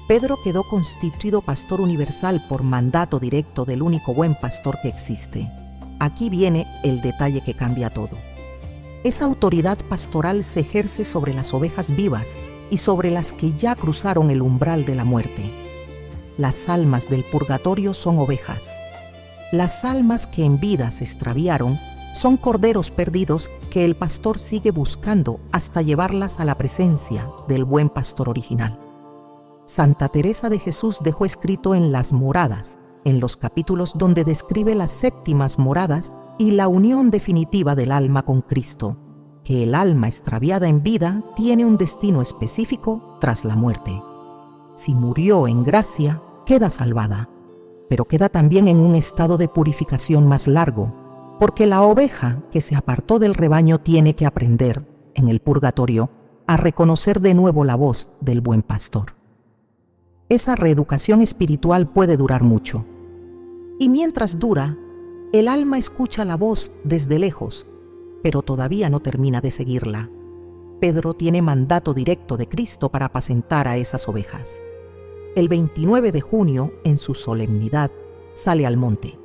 Pedro quedó constituido pastor universal por mandato directo del único buen pastor que existe. Aquí viene el detalle que cambia todo. Esa autoridad pastoral se ejerce sobre las ovejas vivas y sobre las que ya cruzaron el umbral de la muerte. Las almas del purgatorio son ovejas. Las almas que en vida se extraviaron son corderos perdidos que el pastor sigue buscando hasta llevarlas a la presencia del buen pastor original. Santa Teresa de Jesús dejó escrito en Las Moradas, en los capítulos donde describe las 7 moradas y la unión definitiva del alma con Cristo, que el alma extraviada en vida tiene un destino específico tras la muerte. Si murió en gracia, queda salvada, pero queda también en un estado de purificación más largo, porque la oveja que se apartó del rebaño tiene que aprender, en el purgatorio, a reconocer de nuevo la voz del buen pastor. Esa reeducación espiritual puede durar mucho. Y mientras dura, el alma escucha la voz desde lejos, pero todavía no termina de seguirla. Pedro tiene mandato directo de Cristo para apacentar a esas ovejas. El 29 de junio, en su solemnidad, sale al monte.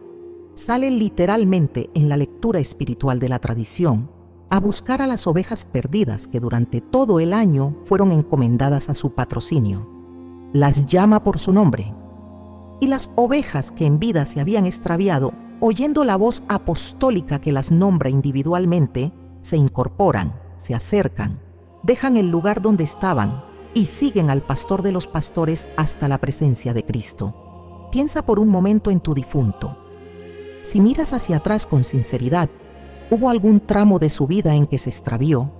Sale literalmente en la lectura espiritual de la tradición, a buscar a las ovejas perdidas que durante todo el año fueron encomendadas a su patrocinio. Las llama por su nombre. Y las ovejas que en vida se habían extraviado, oyendo la voz apostólica que las nombra individualmente, se incorporan, se acercan, dejan el lugar donde estaban y siguen al pastor de los pastores hasta la presencia de Cristo. Piensa por un momento en tu difunto. Si miras hacia atrás con sinceridad, ¿hubo algún tramo de su vida en que se extravió?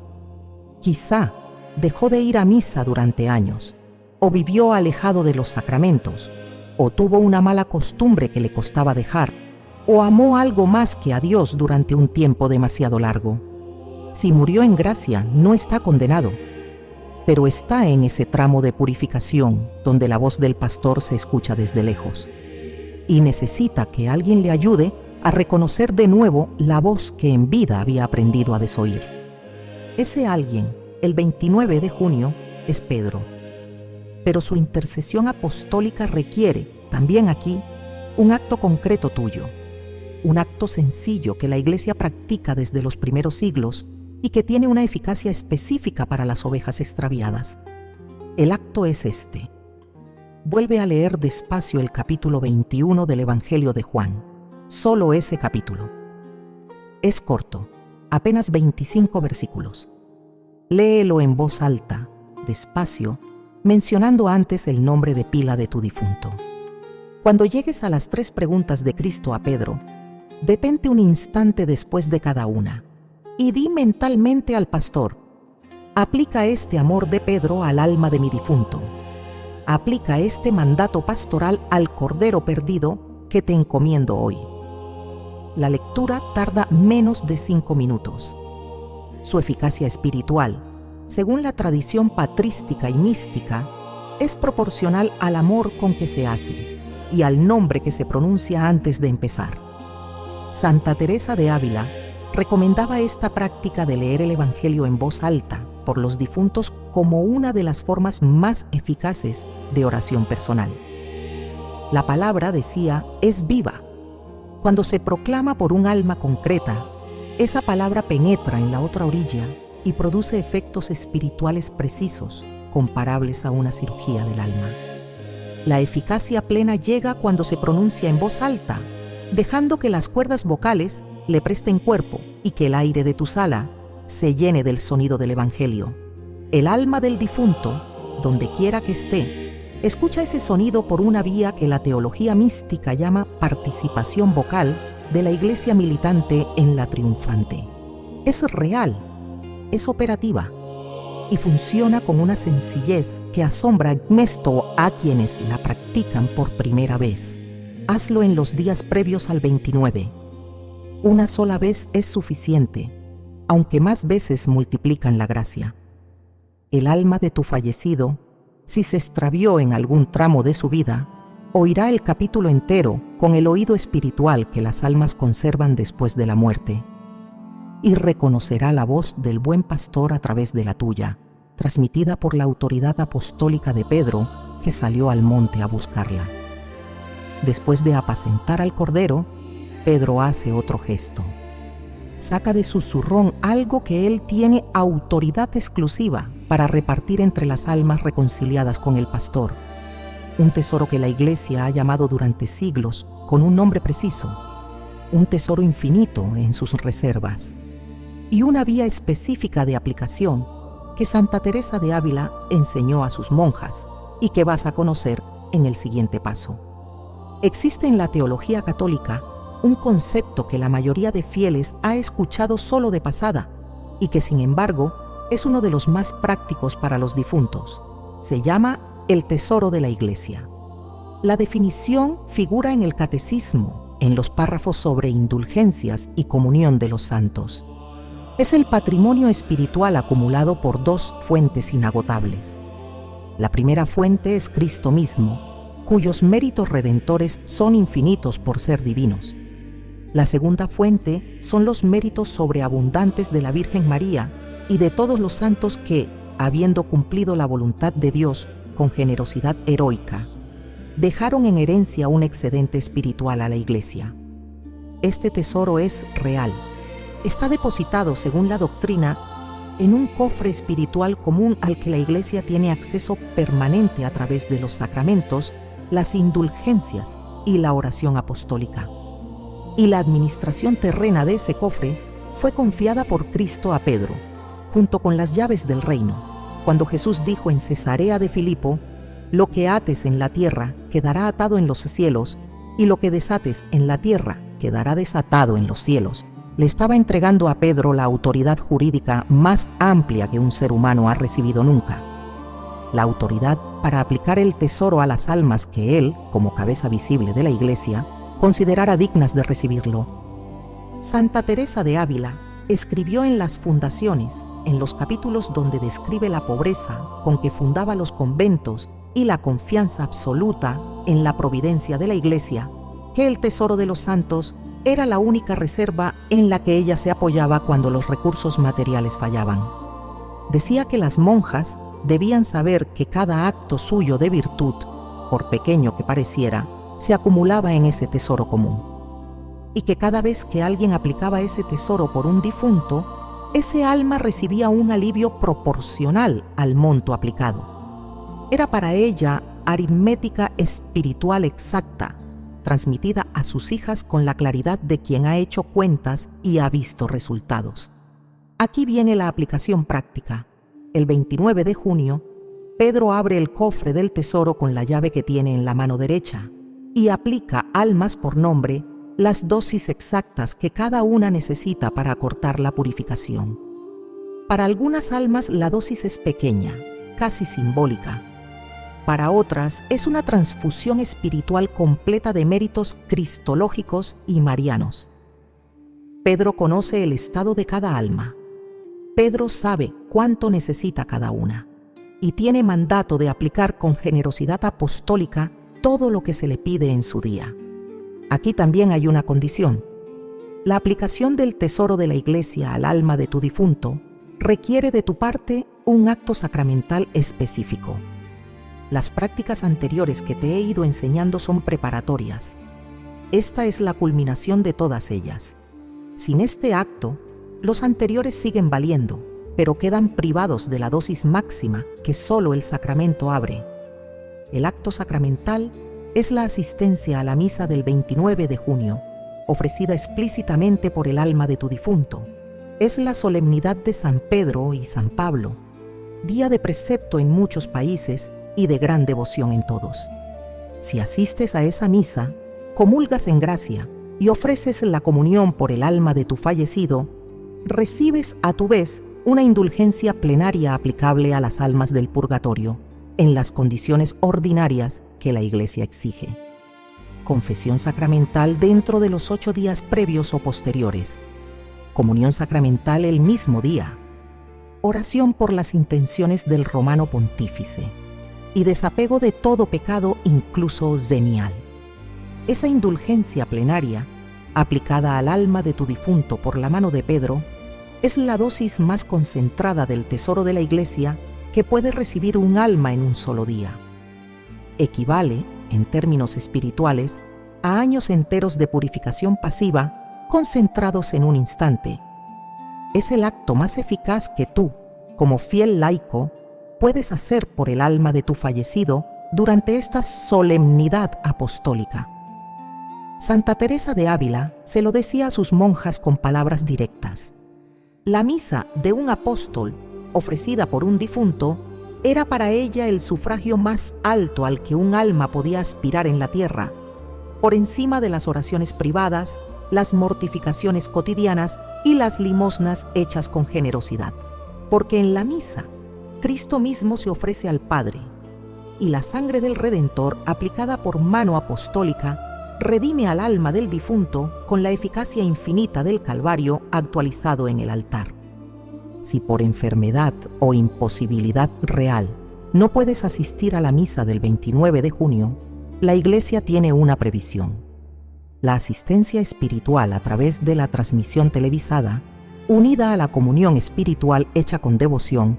Quizá dejó de ir a misa durante años, o vivió alejado de los sacramentos, o tuvo una mala costumbre que le costaba dejar, o amó algo más que a Dios durante un tiempo demasiado largo. Si murió en gracia, no está condenado. pero está en ese tramo de purificación donde la voz del pastor se escucha desde lejos y necesita que alguien le ayude a reconocer de nuevo la voz que en vida había aprendido a desoír. Ese alguien, el 29 de junio, es Pedro. Pero su intercesión apostólica requiere, también aquí, un acto concreto tuyo, un acto sencillo que la Iglesia practica desde los primeros siglos y que tiene una eficacia específica para las ovejas extraviadas. El acto es este. Vuelve a leer despacio el capítulo 21 del Evangelio de Juan, solo ese capítulo. Es corto, apenas 25 versículos. Léelo en voz alta, despacio, mencionando antes el nombre de pila de tu difunto. Cuando llegues a las 3 preguntas de Cristo a Pedro, detente un instante después de cada una y di mentalmente al pastor: aplica este amor de Pedro al alma de mi difunto. Aplica este mandato pastoral al cordero perdido que te encomiendo hoy. La lectura tarda menos de 5 minutos. Su eficacia espiritual, según la tradición patrística y mística, es proporcional al amor con que se hace y al nombre que se pronuncia antes de empezar. Santa Teresa de Ávila recomendaba esta práctica de leer el Evangelio en voz alta por los difuntos como una de las formas más eficaces de oración personal. La palabra, decía, es viva. Cuando se proclama por un alma concreta, esa palabra penetra en la otra orilla y produce efectos espirituales precisos, comparables a una cirugía del alma. La eficacia plena llega cuando se pronuncia en voz alta, dejando que las cuerdas vocales le presten cuerpo y que el aire de tu sala se llene del sonido del Evangelio. El alma del difunto, donde quiera que esté, escucha ese sonido por una vía que la teología mística llama participación vocal de la Iglesia militante en la triunfante. Es real, es operativa y funciona con una sencillez que asombra a quienes la practican por primera vez. Hazlo en los días previos al 29. Una sola vez es suficiente, aunque más veces multiplican la gracia. El alma de tu fallecido, si se extravió en algún tramo de su vida, oirá el capítulo entero con el oído espiritual que las almas conservan después de la muerte, y reconocerá la voz del buen pastor a través de la tuya, transmitida por la autoridad apostólica de Pedro, que salió al monte a buscarla. Después de apacentar al cordero, Pedro hace otro gesto. Saca de su zurrón algo que él tiene autoridad exclusiva para repartir entre las almas reconciliadas con el pastor. Un tesoro que la Iglesia ha llamado durante siglos con un nombre preciso, un tesoro infinito en sus reservas, y una vía específica de aplicación que Santa Teresa de Ávila enseñó a sus monjas y que vas a conocer en el siguiente paso. Existe en la teología católica un concepto que la mayoría de fieles ha escuchado solo de pasada y que, sin embargo, es uno de los más prácticos para los difuntos. Se llama el tesoro de la Iglesia. La definición figura en el Catecismo, en los párrafos sobre indulgencias y comunión de los santos. Es el patrimonio espiritual acumulado por 2 fuentes inagotables. La primera fuente es Cristo mismo, cuyos méritos redentores son infinitos por ser divinos. La segunda fuente son los méritos sobreabundantes de la Virgen María y de todos los santos que, habiendo cumplido la voluntad de Dios con generosidad heroica, dejaron en herencia un excedente espiritual a la Iglesia. Este tesoro es real. Está depositado, según la doctrina, en un cofre espiritual común al que la Iglesia tiene acceso permanente a través de los sacramentos, las indulgencias y la oración apostólica. Y la administración terrena de ese cofre fue confiada por Cristo a Pedro, junto con las llaves del reino, cuando Jesús dijo en Cesarea de Filipo: «Lo que ates en la tierra quedará atado en los cielos, y lo que desates en la tierra quedará desatado en los cielos». Le estaba entregando a Pedro la autoridad jurídica más amplia que un ser humano ha recibido nunca. La autoridad para aplicar el tesoro a las almas que él, como cabeza visible de la Iglesia, considerara dignas de recibirlo. Santa Teresa de Ávila escribió en las Fundaciones en los capítulos donde describe la pobreza con que fundaba los conventos y la confianza absoluta en la providencia de la Iglesia, que el tesoro de los santos era la única reserva en la que ella se apoyaba cuando los recursos materiales fallaban. Decía que las monjas debían saber que cada acto suyo de virtud, por pequeño que pareciera, se acumulaba en ese tesoro común, y que cada vez que alguien aplicaba ese tesoro por un difunto, ese alma recibía un alivio proporcional al monto aplicado. Era para ella aritmética espiritual exacta, transmitida a sus hijas con la claridad de quien ha hecho cuentas y ha visto resultados. Aquí viene la aplicación práctica. El 29 de junio, Pedro abre el cofre del tesoro con la llave que tiene en la mano derecha y aplica almas por nombre las dosis exactas que cada una necesita para acortar la purificación. Para algunas almas la dosis es pequeña, casi simbólica. Para otras es una transfusión espiritual completa de méritos cristológicos y marianos. Pedro conoce el estado de cada alma. Pedro sabe cuánto necesita cada una y tiene mandato de aplicar con generosidad apostólica todo lo que se le pide en su día. Aquí también hay una condición. La aplicación del tesoro de la Iglesia al alma de tu difunto requiere de tu parte un acto sacramental específico. Las prácticas anteriores que te he ido enseñando son preparatorias. Esta es la culminación de todas ellas. Sin este acto, los anteriores siguen valiendo, pero quedan privados de la dosis máxima que solo el sacramento abre. El acto sacramental es la asistencia a la misa del 29 de junio, ofrecida explícitamente por el alma de tu difunto. Es la solemnidad de San Pedro y San Pablo, día de precepto en muchos países y de gran devoción en todos. Si asistes a esa misa, comulgas en gracia y ofreces la comunión por el alma de tu fallecido, recibes a tu vez una indulgencia plenaria aplicable a las almas del purgatorio, en las condiciones ordinarias que la Iglesia exige. Confesión sacramental dentro de los 8 días previos o posteriores. Comunión sacramental el mismo día. Oración por las intenciones del Romano Pontífice. Y desapego de todo pecado, incluso venial. Esa indulgencia plenaria, aplicada al alma de tu difunto por la mano de Pedro, es la dosis más concentrada del tesoro de la Iglesia que puede recibir un alma en un solo día. Equivale, en términos espirituales, a años enteros de purificación pasiva concentrados en un instante. Es el acto más eficaz que tú, como fiel laico, puedes hacer por el alma de tu fallecido durante esta solemnidad apostólica. Santa Teresa de Ávila se lo decía a sus monjas con palabras directas. La misa de un apóstol, ofrecida por un difunto, era para ella el sufragio más alto al que un alma podía aspirar en la tierra, por encima de las oraciones privadas, las mortificaciones cotidianas y las limosnas hechas con generosidad. Porque en la misa, Cristo mismo se ofrece al Padre, y la sangre del Redentor, aplicada por mano apostólica, redime al alma del difunto con la eficacia infinita del Calvario actualizado en el altar. Si por enfermedad o imposibilidad real no puedes asistir a la misa del 29 de junio, la Iglesia tiene una previsión. La asistencia espiritual a través de la transmisión televisada, unida a la comunión espiritual hecha con devoción,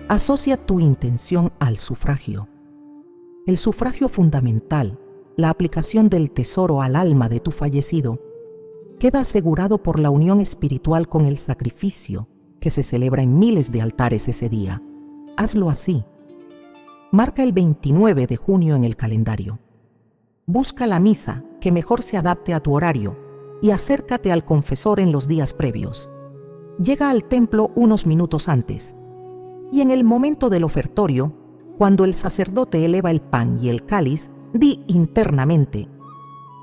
asocia tu intención al sufragio. El sufragio fundamental, la aplicación del tesoro al alma de tu fallecido, queda asegurado por la unión espiritual con el sacrificio que se celebra en miles de altares ese día. Hazlo así. Marca el 29 de junio en el calendario. Busca la misa que mejor se adapte a tu horario y acércate al confesor en los días previos. Llega al templo unos minutos antes y en el momento del ofertorio, cuando el sacerdote eleva el pan y el cáliz, di internamente: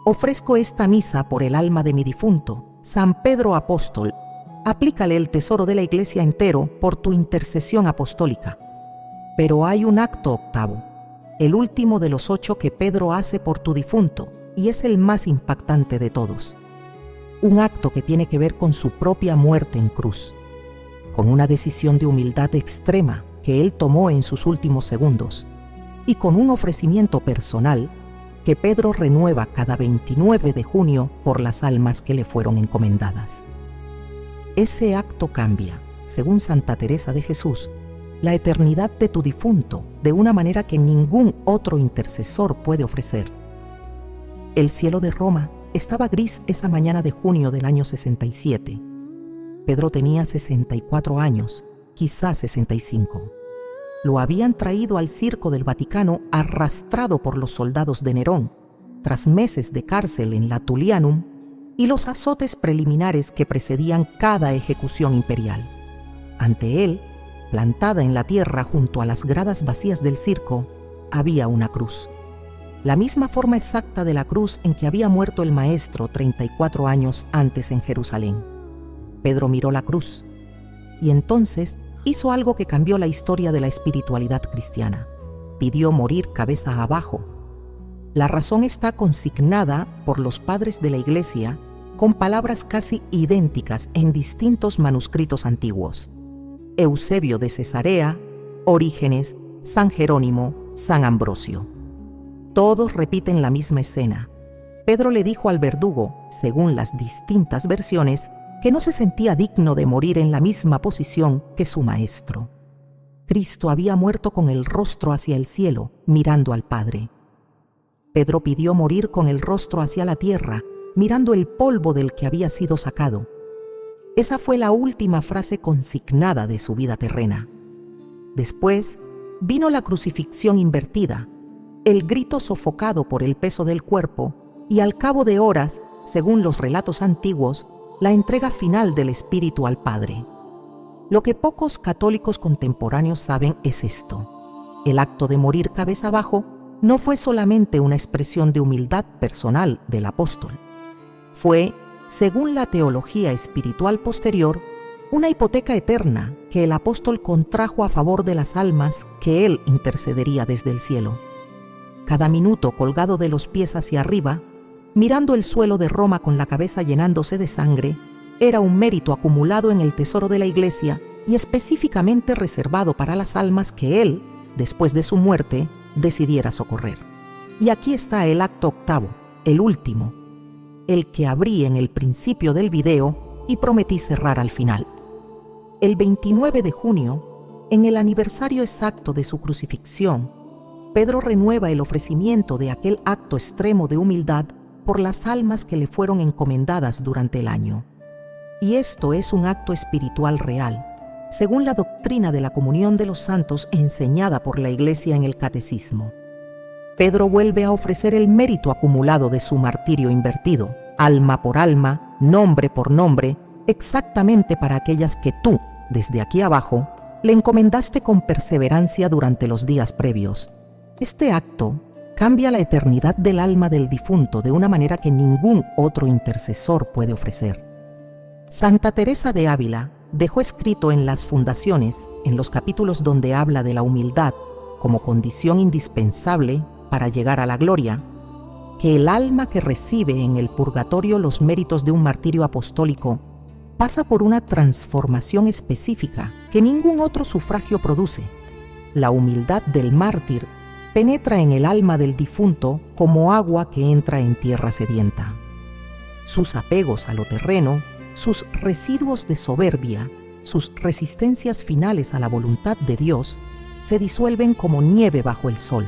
ofrezco esta misa por el alma de mi difunto, San Pedro Apóstol. Aplícale el tesoro de la Iglesia entero por tu intercesión apostólica. Pero hay un acto octavo, el último de los 8 que Pedro hace por tu difunto, y es el más impactante de todos. Un acto que tiene que ver con su propia muerte en cruz. con una decisión de humildad extrema que él tomó en sus últimos segundos, y con un ofrecimiento personal que Pedro renueva cada 29 de junio por las almas que le fueron encomendadas. Ese acto cambia, según Santa Teresa de Jesús, la eternidad de tu difunto de una manera que ningún otro intercesor puede ofrecer. El cielo de Roma estaba gris esa mañana de junio del año 67. Pedro tenía 64 años, quizás 65. Lo habían traído al circo del Vaticano arrastrado por los soldados de Nerón, tras meses de cárcel en la Tullianum y los azotes preliminares que precedían cada ejecución imperial. Ante él, plantada en la tierra junto a las gradas vacías del circo, había una cruz. La misma forma exacta de la cruz en que había muerto el Maestro 34 años antes en Jerusalén. Pedro miró la cruz y entonces hizo algo que cambió la historia de la espiritualidad cristiana. Pidió morir cabeza abajo. La razón está consignada por los padres de la Iglesia con palabras casi idénticas en distintos manuscritos antiguos: Eusebio de Cesarea, Orígenes, San Jerónimo, San Ambrosio. Todos repiten la misma escena. Pedro le dijo al verdugo, según las distintas versiones, que no se sentía digno de morir en la misma posición que su Maestro. Cristo había muerto con el rostro hacia el cielo, mirando al Padre. Pedro pidió morir con el rostro hacia la tierra, mirando el polvo del que había sido sacado. Esa fue la última frase consignada de su vida terrena. Después vino la crucifixión invertida, el grito sofocado por el peso del cuerpo y al cabo de horas, según los relatos antiguos, la entrega final del Espíritu al Padre. Lo que pocos católicos contemporáneos saben es esto: el acto de morir cabeza abajo no fue solamente una expresión de humildad personal del apóstol. Fue, según la teología espiritual posterior, una hipoteca eterna que el apóstol contrajo a favor de las almas que él intercedería desde el cielo. Cada minuto colgado de los pies hacia arriba, mirando el suelo de Roma con la cabeza llenándose de sangre, era un mérito acumulado en el tesoro de la Iglesia y específicamente reservado para las almas que él, después de su muerte, decidiera socorrer. Y aquí está el acto octavo, el último, el que abrí en el principio del video y prometí cerrar al final. El 29 de junio, en el aniversario exacto de su crucifixión, Pedro renueva el ofrecimiento de aquel acto extremo de humildad por las almas que le fueron encomendadas durante el año. Y esto es un acto espiritual real, según la doctrina de la comunión de los santos enseñada por la Iglesia en el Catecismo. Pedro vuelve a ofrecer el mérito acumulado de su martirio invertido, alma por alma, nombre por nombre, exactamente para aquellas que tú, desde aquí abajo, le encomendaste con perseverancia durante los días previos. Este acto cambia la eternidad del alma del difunto de una manera que ningún otro intercesor puede ofrecer. Santa Teresa de Ávila dejó escrito en las Fundaciones, en los capítulos donde habla de la humildad como condición indispensable para llegar a la gloria, que el alma que recibe en el purgatorio los méritos de un martirio apostólico pasa por una transformación específica que ningún otro sufragio produce. La humildad del mártir penetra en el alma del difunto como agua que entra en tierra sedienta. Sus apegos a lo terreno, sus residuos de soberbia, sus resistencias finales a la voluntad de Dios, se disuelven como nieve bajo el sol.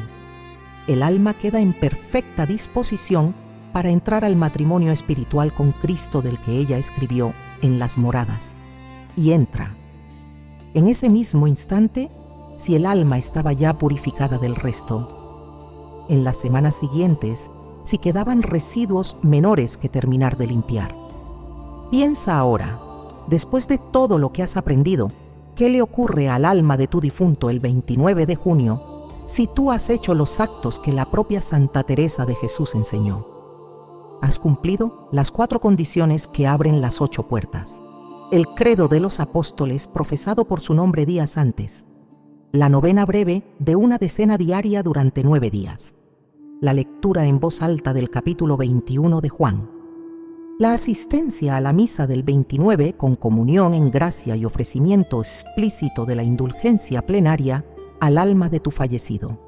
El alma queda en perfecta disposición para entrar al matrimonio espiritual con Cristo del que ella escribió en las moradas. Y entra. En ese mismo instante, si el alma estaba ya purificada del resto. En las semanas siguientes, si quedaban residuos menores que terminar de limpiar. Piensa ahora, después de todo lo que has aprendido, ¿qué le ocurre al alma de tu difunto el 29 de junio si tú has hecho los actos que la propia Santa Teresa de Jesús enseñó? Has cumplido las 4 condiciones que abren las 8 puertas. El credo de los apóstoles profesado por su nombre días antes. La novena breve de una decena diaria durante 9 días. La lectura en voz alta del capítulo 21 de Juan. La asistencia a la misa del 29 con comunión en gracia y ofrecimiento explícito de la indulgencia plenaria al alma de tu fallecido.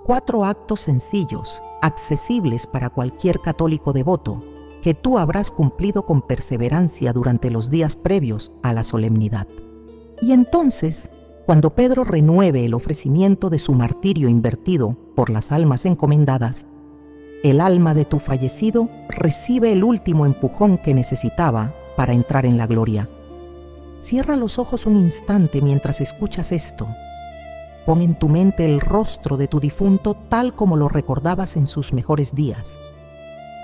4 actos sencillos, accesibles para cualquier católico devoto, que tú habrás cumplido con perseverancia durante los días previos a la solemnidad. Y entonces, cuando Pedro renueve el ofrecimiento de su martirio invertido por las almas encomendadas, el alma de tu fallecido recibe el último empujón que necesitaba para entrar en la gloria. Cierra los ojos un instante mientras escuchas esto. Pon en tu mente el rostro de tu difunto tal como lo recordabas en sus mejores días.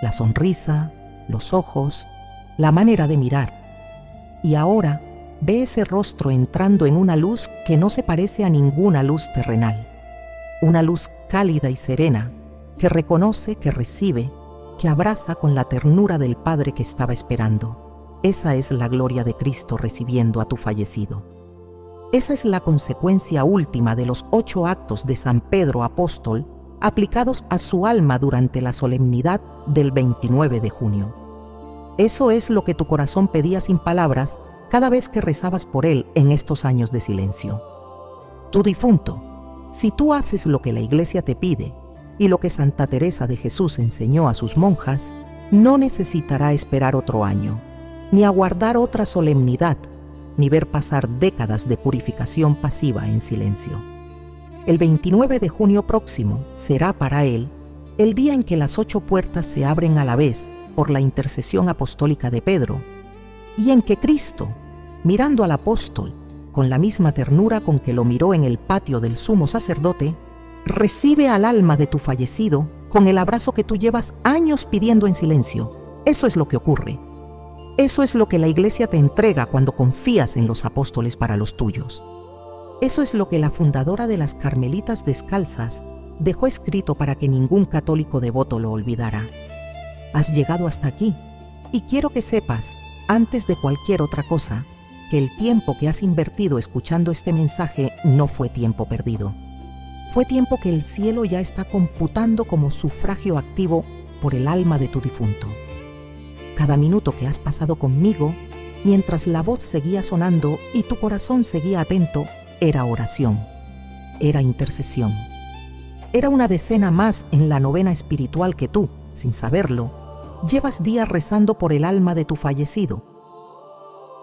La sonrisa, los ojos, la manera de mirar. Y ahora ve ese rostro entrando en una luz que no se parece a ninguna luz terrenal. Una luz cálida y serena, que reconoce, que recibe, que abraza con la ternura del Padre que estaba esperando. Esa es la gloria de Cristo recibiendo a tu fallecido. Esa es la consecuencia última de los 8 actos de San Pedro Apóstol aplicados a su alma durante la solemnidad del 29 de junio. Eso es lo que tu corazón pedía sin palabras cada vez que rezabas por él en estos años de silencio. Tu difunto, si tú haces lo que la Iglesia te pide y lo que Santa Teresa de Jesús enseñó a sus monjas, no necesitará esperar otro año, ni aguardar otra solemnidad, ni ver pasar décadas de purificación pasiva en silencio. El 29 de junio próximo será para él el día en que las 8 puertas se abren a la vez por la intercesión apostólica de Pedro, y en que Cristo, mirando al apóstol con la misma ternura con que lo miró en el patio del sumo sacerdote, recibe al alma de tu fallecido con el abrazo que tú llevas años pidiendo en silencio. Eso es lo que ocurre. Eso es lo que la Iglesia te entrega cuando confías en los apóstoles para los tuyos. Eso es lo que la fundadora de las Carmelitas Descalzas dejó escrito para que ningún católico devoto lo olvidara. Has llegado hasta aquí y quiero que sepas, antes de cualquier otra cosa, que el tiempo que has invertido escuchando este mensaje no fue tiempo perdido. Fue tiempo que el cielo ya está computando como sufragio activo por el alma de tu difunto. Cada minuto que has pasado conmigo, mientras la voz seguía sonando y tu corazón seguía atento, era oración, era intercesión. Era una decena más en la novena espiritual que tú, sin saberlo, llevas días rezando por el alma de tu fallecido.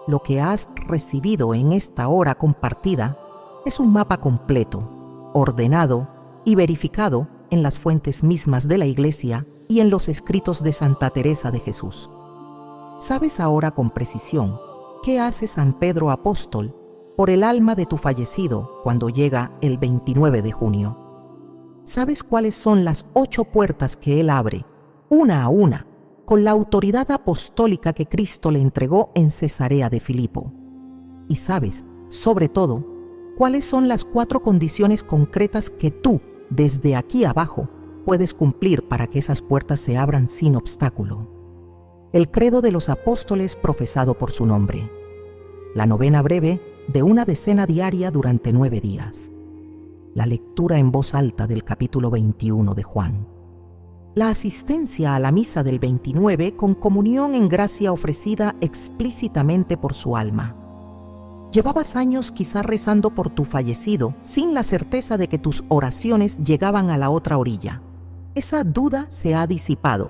Lo que has recibido en esta hora compartida es un mapa completo, ordenado y verificado en las fuentes mismas de la Iglesia y en los escritos de Santa Teresa de Jesús. ¿Sabes ahora con precisión qué hace San Pedro Apóstol por el alma de tu fallecido cuando llega el 29 de junio? ¿Sabes cuáles son las 8 puertas que él abre, una a una, con la autoridad apostólica que Cristo le entregó en Cesarea de Filipo? Y sabes, sobre todo, cuáles son las 4 condiciones concretas que tú, desde aquí abajo, puedes cumplir para que esas puertas se abran sin obstáculo. El credo de los apóstoles profesado por su nombre. La novena breve de una decena diaria durante 9 días. La lectura en voz alta del capítulo 21 de Juan. La asistencia a la misa del 29 con comunión en gracia ofrecida explícitamente por su alma. Llevabas años quizá rezando por tu fallecido sin la certeza de que tus oraciones llegaban a la otra orilla. Esa duda se ha disipado.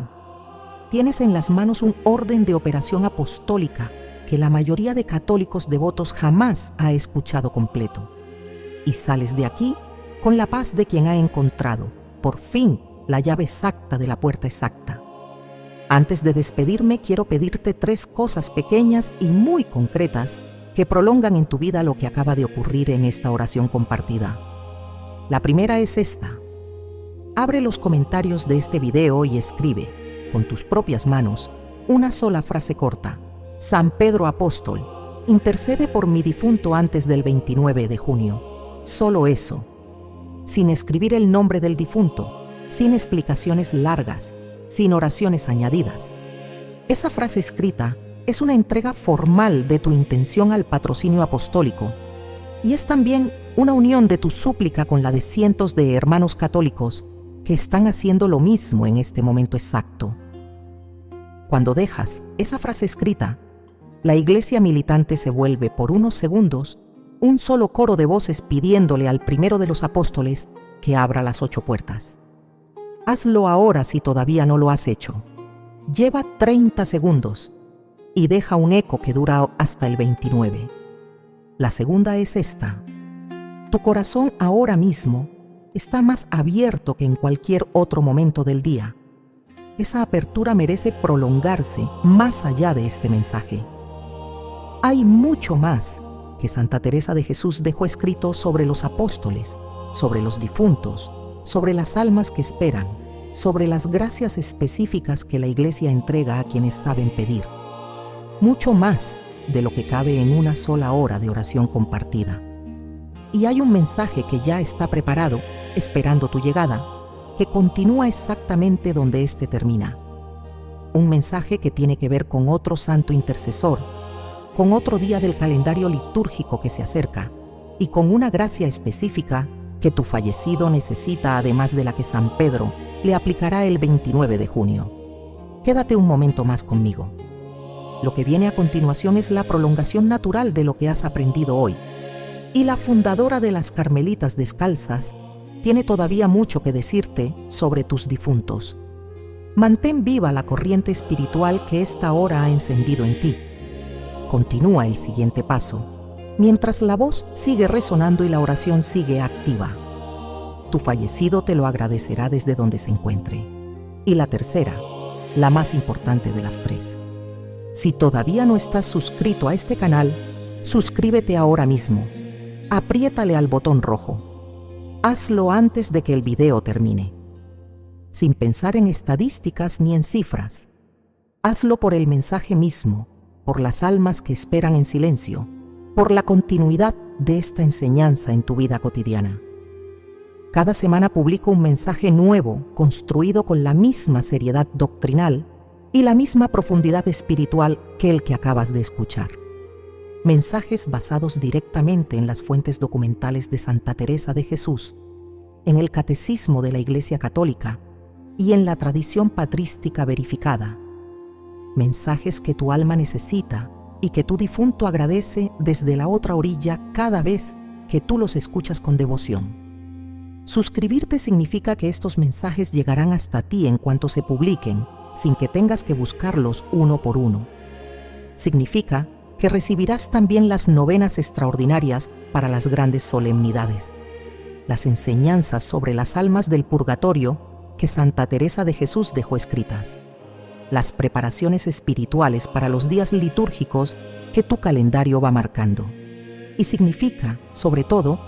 Tienes en las manos un orden de operación apostólica que la mayoría de católicos devotos jamás ha escuchado completo. Y sales de aquí con la paz de quien ha encontrado, por fin, la llave exacta de la puerta exacta. Antes de despedirme, quiero pedirte 3 cosas pequeñas y muy concretas que prolongan en tu vida lo que acaba de ocurrir en esta oración compartida. La primera es esta. Abre los comentarios de este video y escribe, con tus propias manos, una sola frase corta. San Pedro Apóstol, intercede por mi difunto antes del 29 de junio. Solo eso. Sin escribir el nombre del difunto, sin explicaciones largas, sin oraciones añadidas. Esa frase escrita es una entrega formal de tu intención al patrocinio apostólico y es también una unión de tu súplica con la de cientos de hermanos católicos que están haciendo lo mismo en este momento exacto. Cuando dejas esa frase escrita, la iglesia militante se vuelve por unos segundos un solo coro de voces pidiéndole al primero de los apóstoles que abra las 8 puertas. Hazlo ahora si todavía no lo has hecho. Lleva 30 segundos y deja un eco que dura hasta el 29. La segunda es esta. Tu corazón ahora mismo está más abierto que en cualquier otro momento del día. Esa apertura merece prolongarse más allá de este mensaje. Hay mucho más que Santa Teresa de Jesús dejó escrito sobre los apóstoles, sobre los difuntos, sobre las almas que esperan, sobre las gracias específicas que la Iglesia entrega a quienes saben pedir. Mucho más de lo que cabe en una sola hora de oración compartida. Y hay un mensaje que ya está preparado, esperando tu llegada, que continúa exactamente donde éste termina. Un mensaje que tiene que ver con otro santo intercesor, con otro día del calendario litúrgico que se acerca y con una gracia específica que tu fallecido necesita, además de la que San Pedro le aplicará el 29 de junio. Quédate un momento más conmigo. Lo que viene a continuación es la prolongación natural de lo que has aprendido hoy. Y la fundadora de las Carmelitas Descalzas tiene todavía mucho que decirte sobre tus difuntos. Mantén viva la corriente espiritual que esta hora ha encendido en ti. Continúa el siguiente paso, mientras la voz sigue resonando y la oración sigue activa. Tu fallecido te lo agradecerá desde donde se encuentre. Y la tercera, la más importante de las 3. Si todavía no estás suscrito a este canal, suscríbete ahora mismo. Apriétale al botón rojo. Hazlo antes de que el video termine. Sin pensar en estadísticas ni en cifras. Hazlo por el mensaje mismo, por las almas que esperan en silencio, por la continuidad de esta enseñanza en tu vida cotidiana. Cada semana publico un mensaje nuevo, construido con la misma seriedad doctrinal y la misma profundidad espiritual que el que acabas de escuchar. Mensajes basados directamente en las fuentes documentales de Santa Teresa de Jesús, en el Catecismo de la Iglesia Católica y en la tradición patrística verificada. Mensajes que tu alma necesita y que tu difunto agradece desde la otra orilla cada vez que tú los escuchas con devoción. Suscribirte significa que estos mensajes llegarán hasta ti en cuanto se publiquen, sin que tengas que buscarlos uno por uno. Significa que recibirás también las novenas extraordinarias para las grandes solemnidades, las enseñanzas sobre las almas del purgatorio que Santa Teresa de Jesús dejó escritas, las preparaciones espirituales para los días litúrgicos que tu calendario va marcando. Y significa, sobre todo,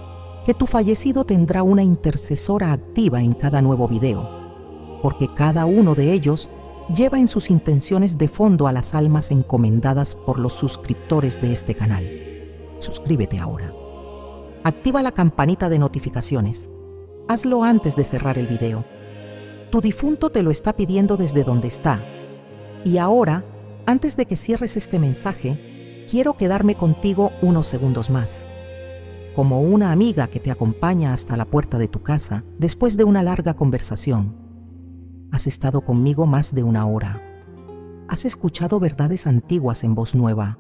que tu fallecido tendrá una intercesora activa en cada nuevo video, porque cada uno de ellos lleva en sus intenciones de fondo a las almas encomendadas por los suscriptores de este canal. Suscríbete ahora. Activa la campanita de notificaciones. Hazlo antes de cerrar el video. Tu difunto te lo está pidiendo desde donde está. Y ahora, antes de que cierres este mensaje, quiero quedarme contigo unos segundos más. Como una amiga que te acompaña hasta la puerta de tu casa después de una larga conversación. Has estado conmigo más de una hora. Has escuchado verdades antiguas en voz nueva.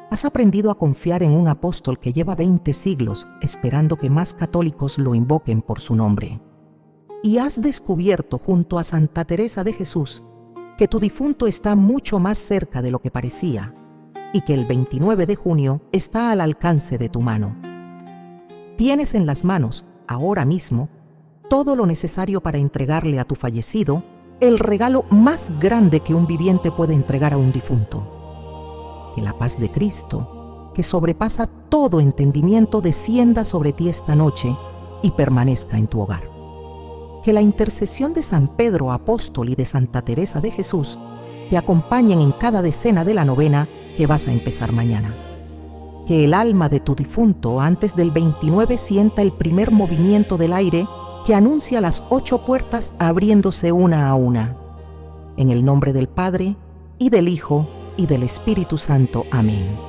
Has aprendido a confiar en un apóstol que lleva 20 siglos esperando que más católicos lo invoquen por su nombre. Y has descubierto junto a Santa Teresa de Jesús que tu difunto está mucho más cerca de lo que parecía y que el 29 de junio está al alcance de tu mano. Tienes en las manos, ahora mismo, todo lo necesario para entregarle a tu fallecido el regalo más grande que un viviente puede entregar a un difunto. Que la paz de Cristo, que sobrepasa todo entendimiento, descienda sobre ti esta noche y permanezca en tu hogar. Que la intercesión de San Pedro Apóstol y de Santa Teresa de Jesús te acompañen en cada decena de la novena que vas a empezar mañana. Que el alma de tu difunto antes del 29 sienta el primer movimiento del aire que anuncia las 8 puertas abriéndose una a una. En el nombre del Padre, y del Hijo, y del Espíritu Santo. Amén.